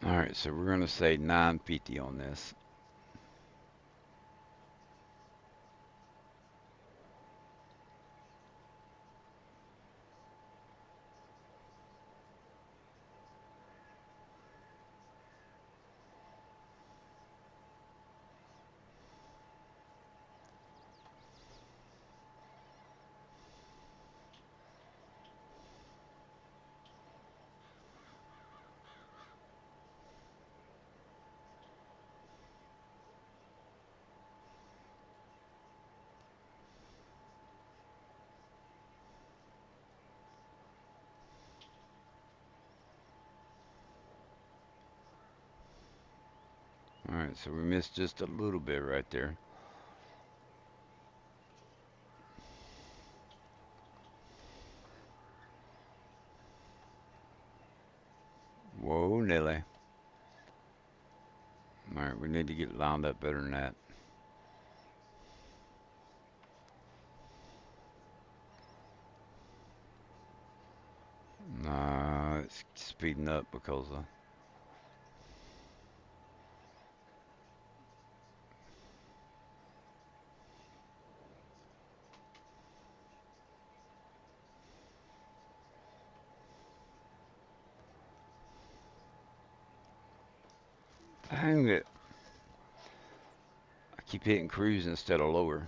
All right, so we're going to say 950 on this. All right, so we missed just a little bit right there. Whoa, Nelly. All right, we need to get lined up better than that. Nah, it's speeding up because of. Dang it. I keep hitting cruise instead of lower.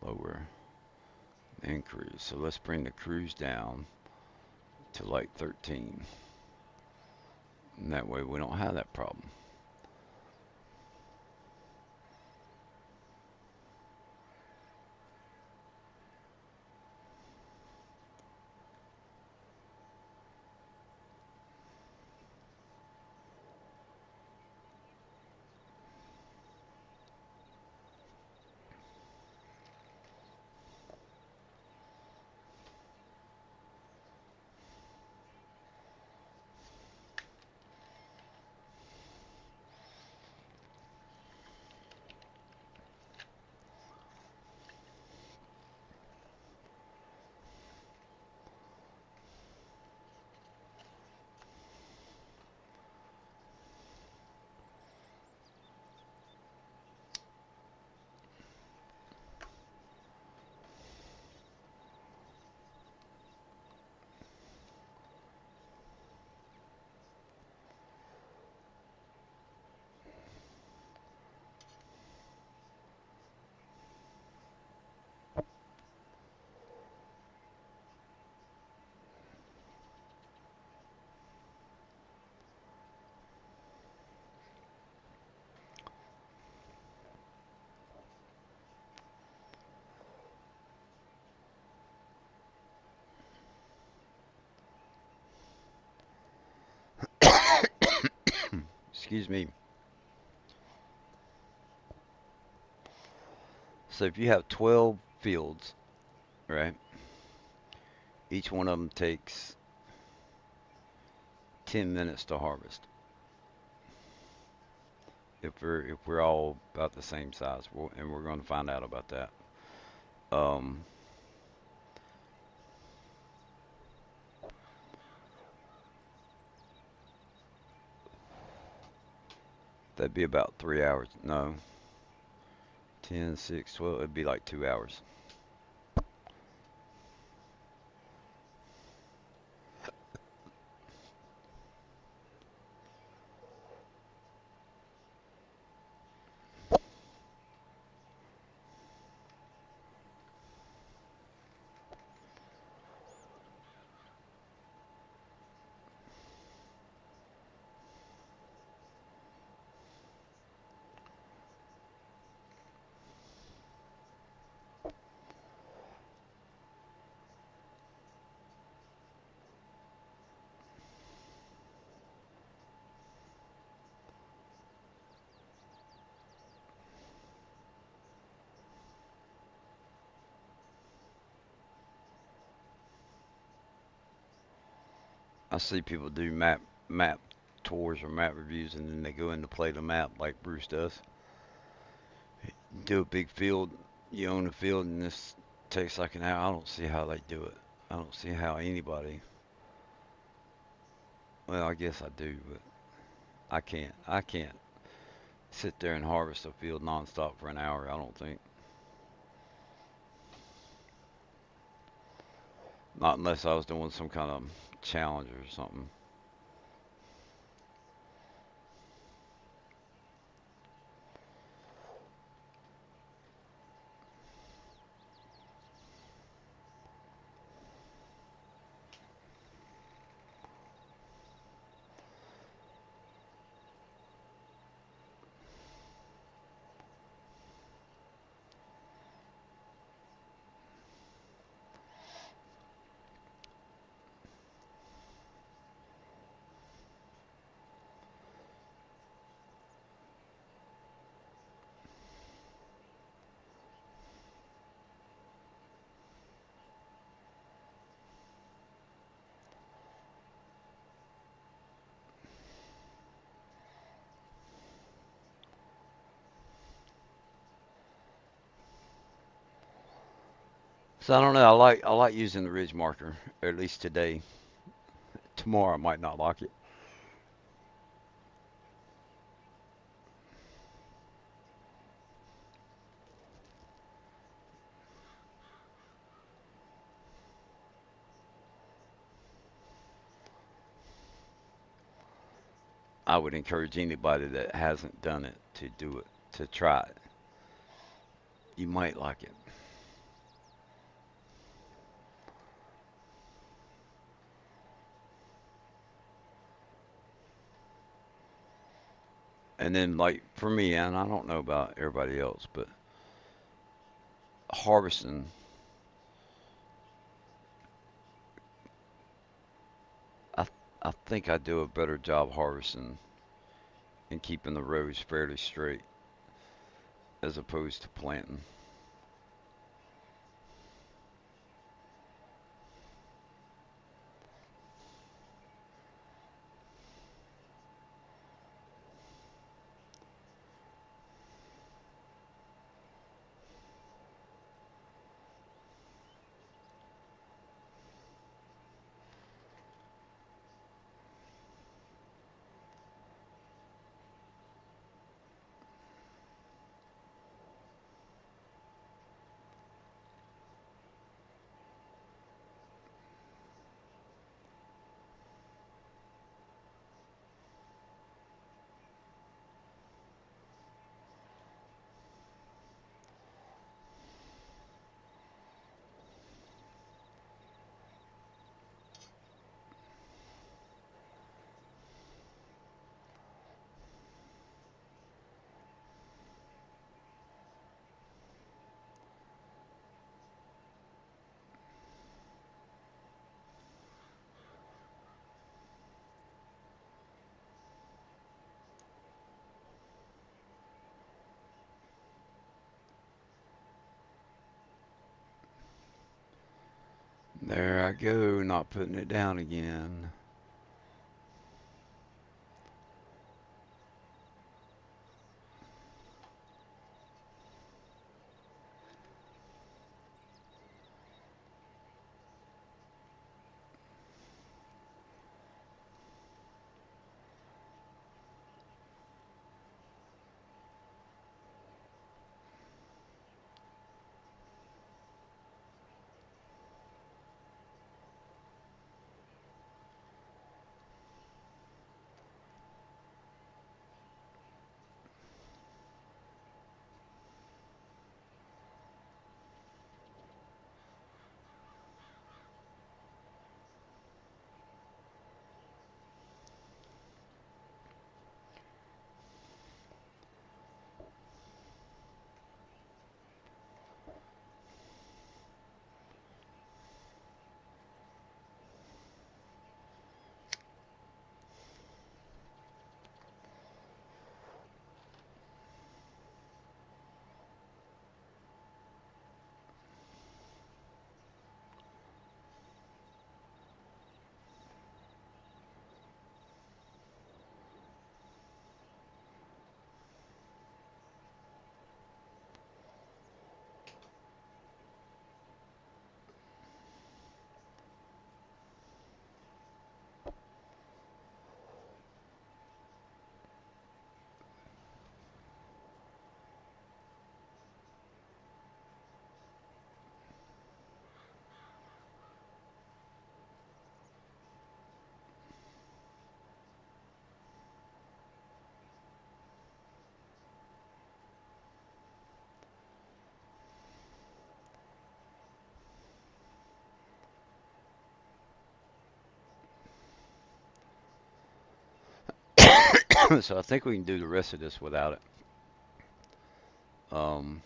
Lower and cruise. So let's bring the cruise down to like 13. And that way we don't have that problem. excuse me. So if you have 12 fields, right? Each one of them takes 10 minutes to harvest. If we're all about the same size, and we're going to find out about that. Um, that'd be about 3 hours. No, 10, 6, 12. It'd be like 2 hours. I see people do map tours or map reviews, and then they go in to play the map like Bruce does. Do a big field, you own a field, and this takes like an hour. I don't see how they do it. I don't see how anybody. Well, I guess I do, but I can't. I can't sit there and harvest a field nonstop for an hour. I don't think. Not unless I was doing some kind of challenge or something. So I don't know. I like using the ridge marker, or at least today. Tomorrow I might not like it. I would encourage anybody that hasn't done it to do it, to try it. You might like it. And then, like for me, and I don't know about everybody else, but harvesting, I I think I do a better job harvesting and keeping the rows fairly straight as opposed to planting. There I go, not putting it down again. So I think we can do the rest of this without it. Um,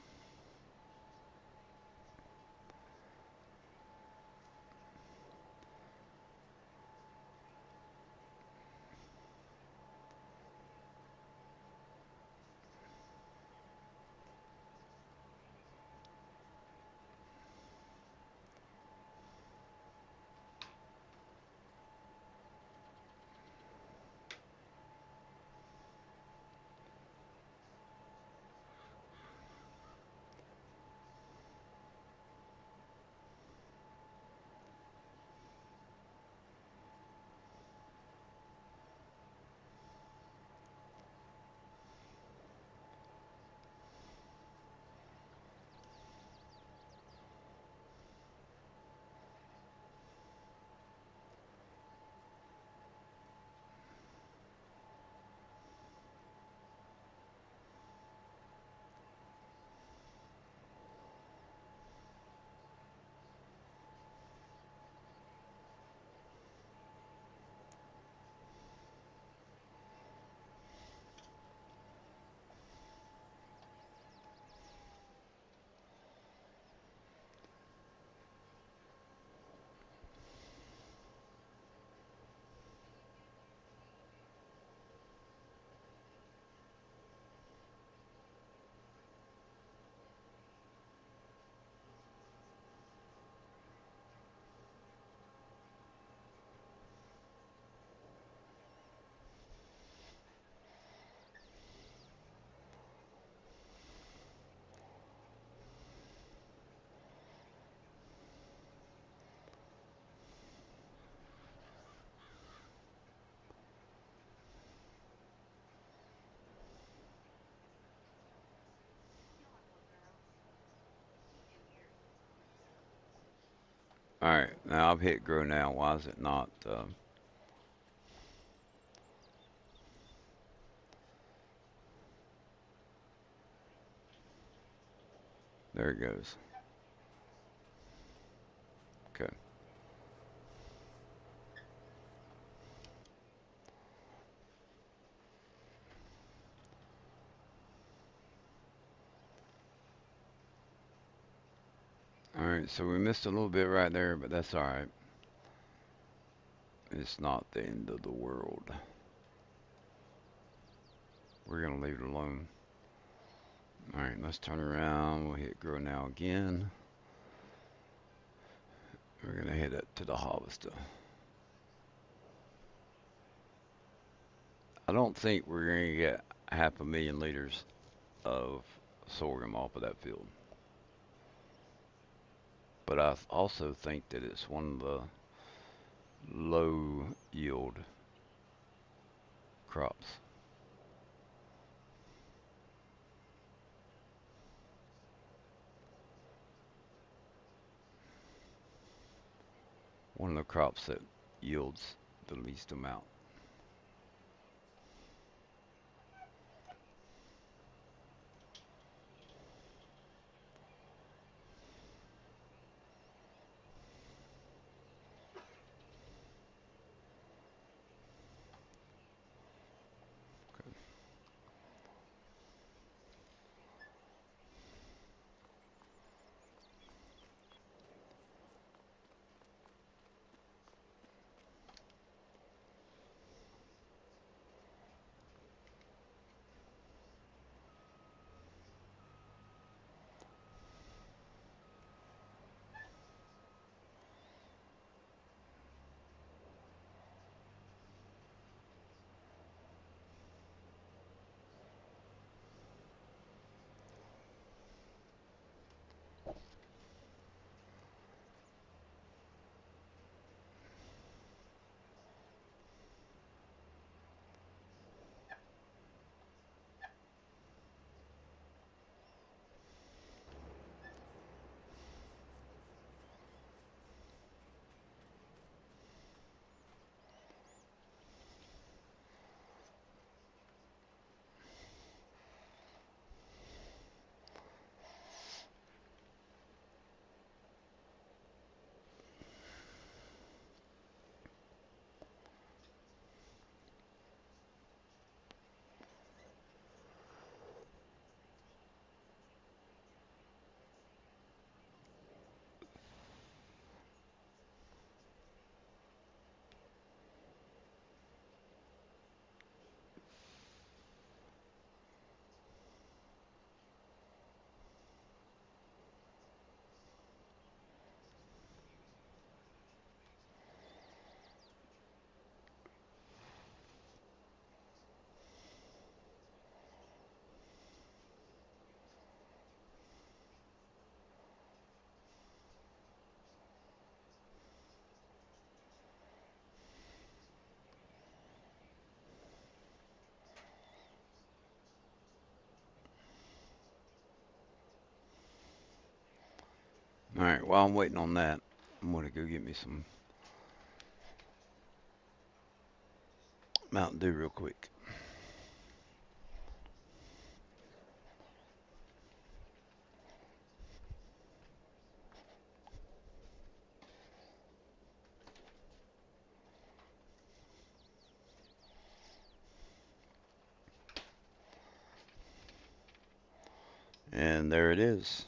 all right, now I've hit grow now. Why is it not? There it goes. Okay. All right, so we missed a little bit right there, but that's all right. It's not the end of the world. We're gonna leave it alone. All right, let's turn around. We'll hit grow now again. We're gonna head up to the harvester. I don't think we're gonna get 500,000 liters of sorghum off of that field. But I also think that it's one of the low yield crops. One of the crops that yields the least amount. All right, while I'm waiting on that, I'm gonna go get me some Mountain Dew real quick. And there it is.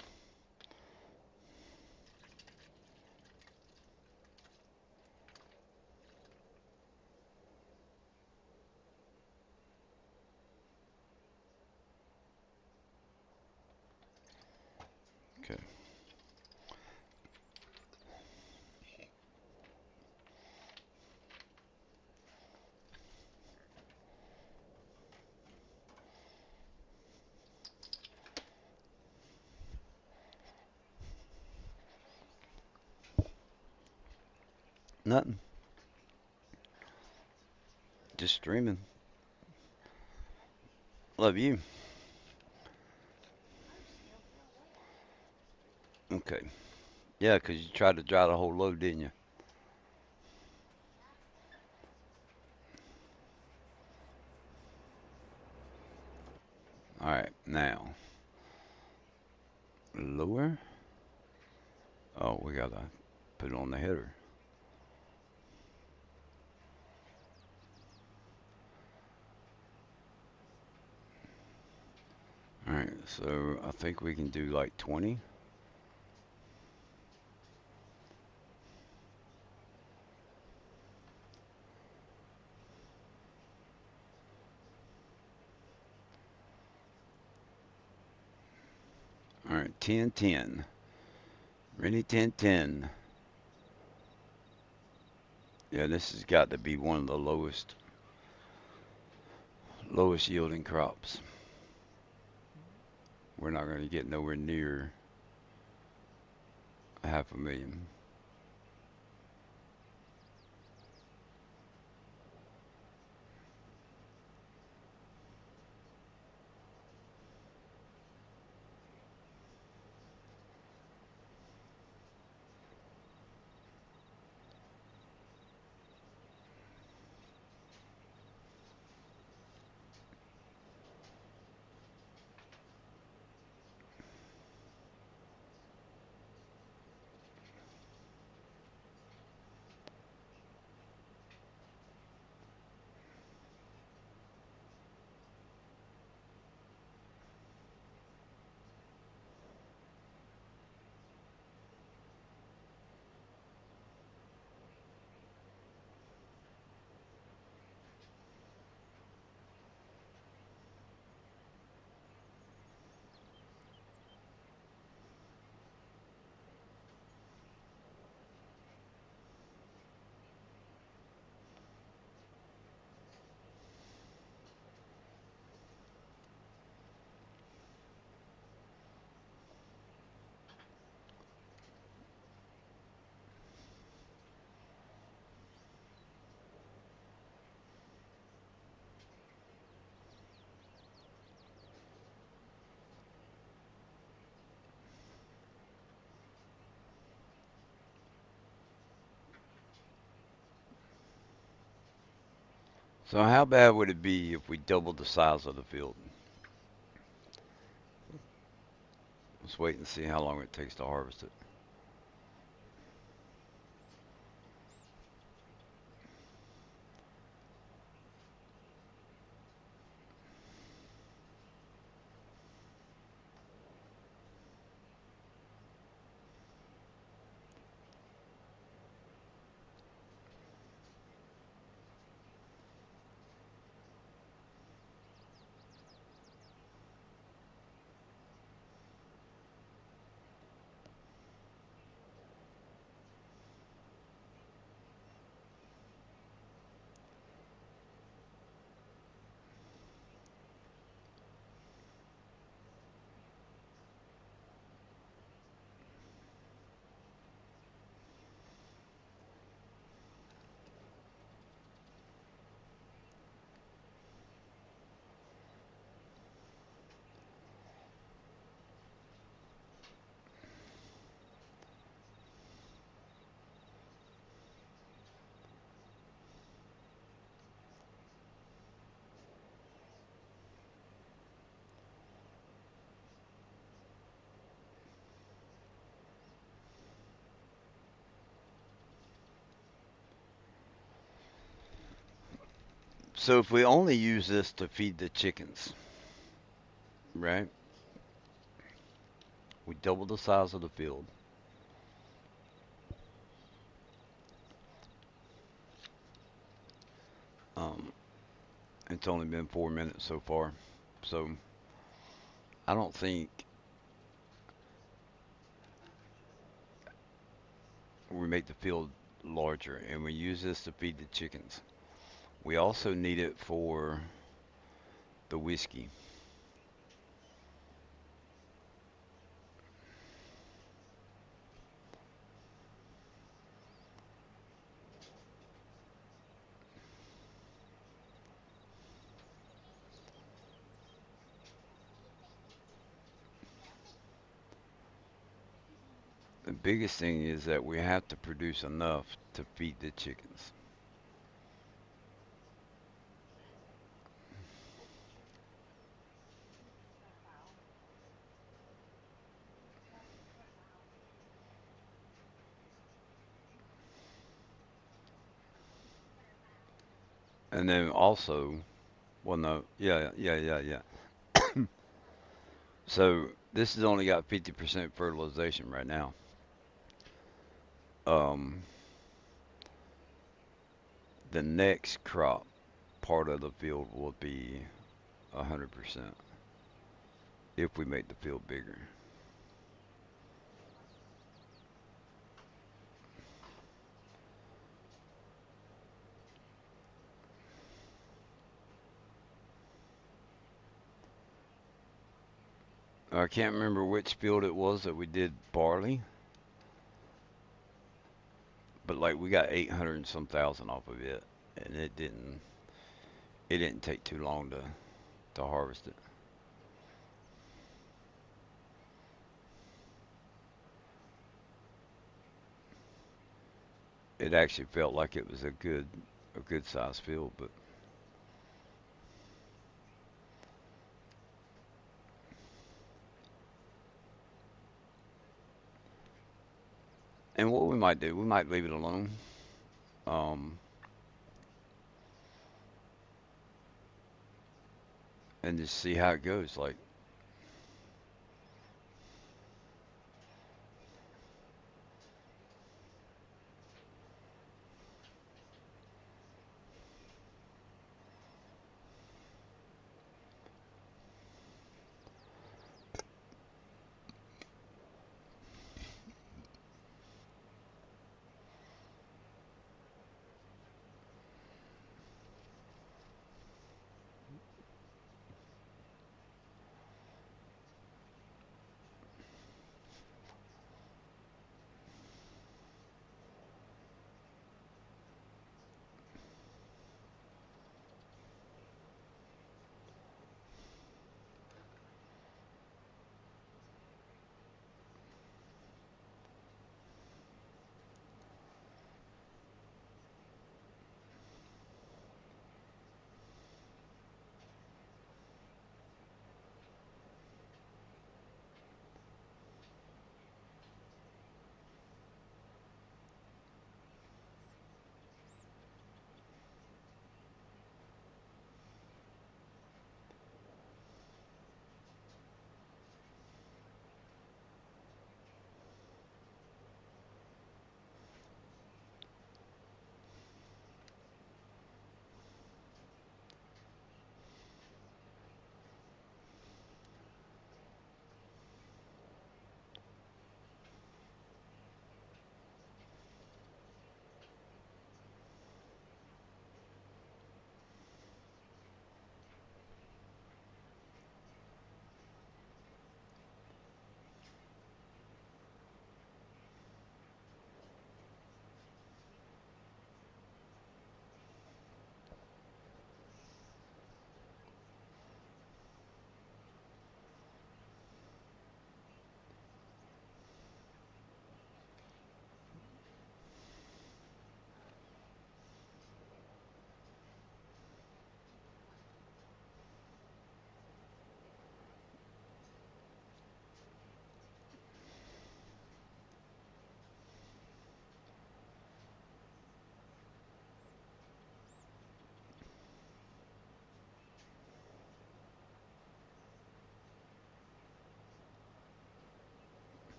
Okay. Nothing. Just streaming. Love you. Okay. Yeah, 'cause you tried to dry the whole load, didn't you? All right. Now, lower. Oh, we gotta put it on the header. All right. So I think we can do like 20. All right. 10, 10. Rennie 10, 10. Yeah, this has got to be one of the lowest yielding crops. We're not going to get nowhere near 500,000. So how bad would it be if we doubled the size of the field? Let's wait and see how long it takes to harvest it. So if we only use this to feed the chickens, right? We double the size of the field. Um, it's only been 4 minutes so far. So I don't think we make the field larger, and we use this to feed the chickens. We also need it for the whiskey. The biggest thing is that we have to produce enough to feed the chickens. And then also, well, no, yeah. So this has only got 50% fertilization right now. Um, the next crop part of the field will be 100% if we make the field bigger. I can't remember which field it was that we did barley, but like we got 800 and some thousand off of it, and it didn't take too long to harvest it. It actually felt like it was a good sized field, but and what we might do, we might leave it alone, um, and just see how it goes. Like,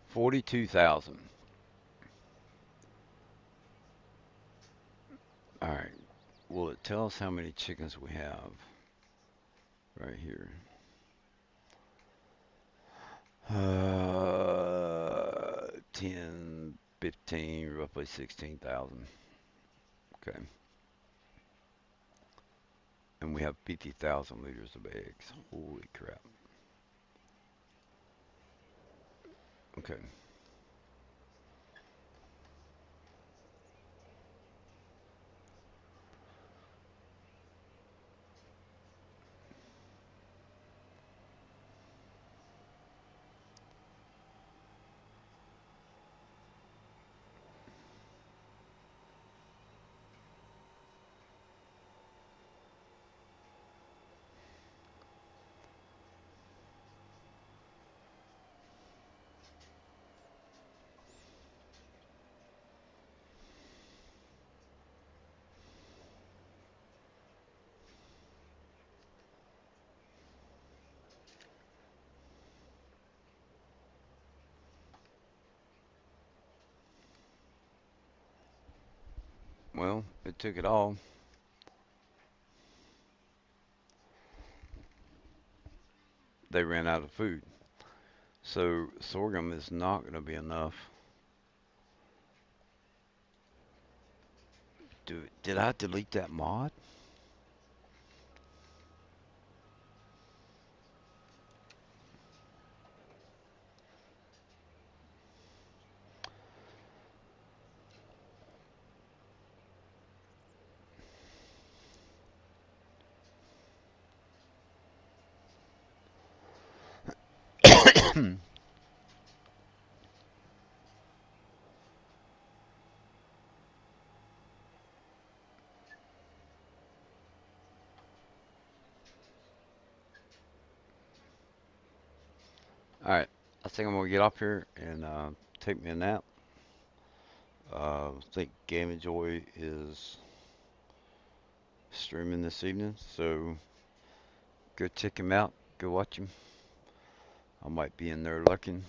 42,000. All right. Will it tell us how many chickens we have right here? 10, 15, roughly 16,000. Okay. And we have 50,000 liters of eggs. Holy crap. Okay. Well, it took it all. They ran out of food. So sorghum is not going to be enough. Did I delete that mod? All right. I think I'm going to get up here and take me a nap. I think Game and Joy is streaming this evening, so go check him out. Go watch him. I might be in there lurking.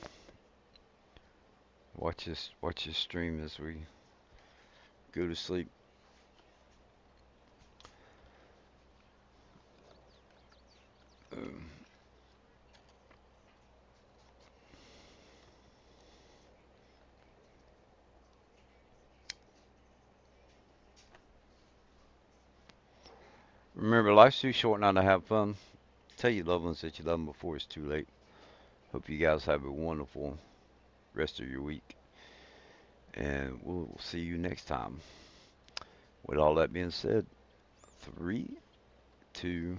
Watch his stream as we go to sleep. Um, Remember, life's too short not to have fun. Tell your loved ones that you love them before it's too late. Hope you guys have a wonderful rest of your week, and we'll see you next time. With all that being said, three, two,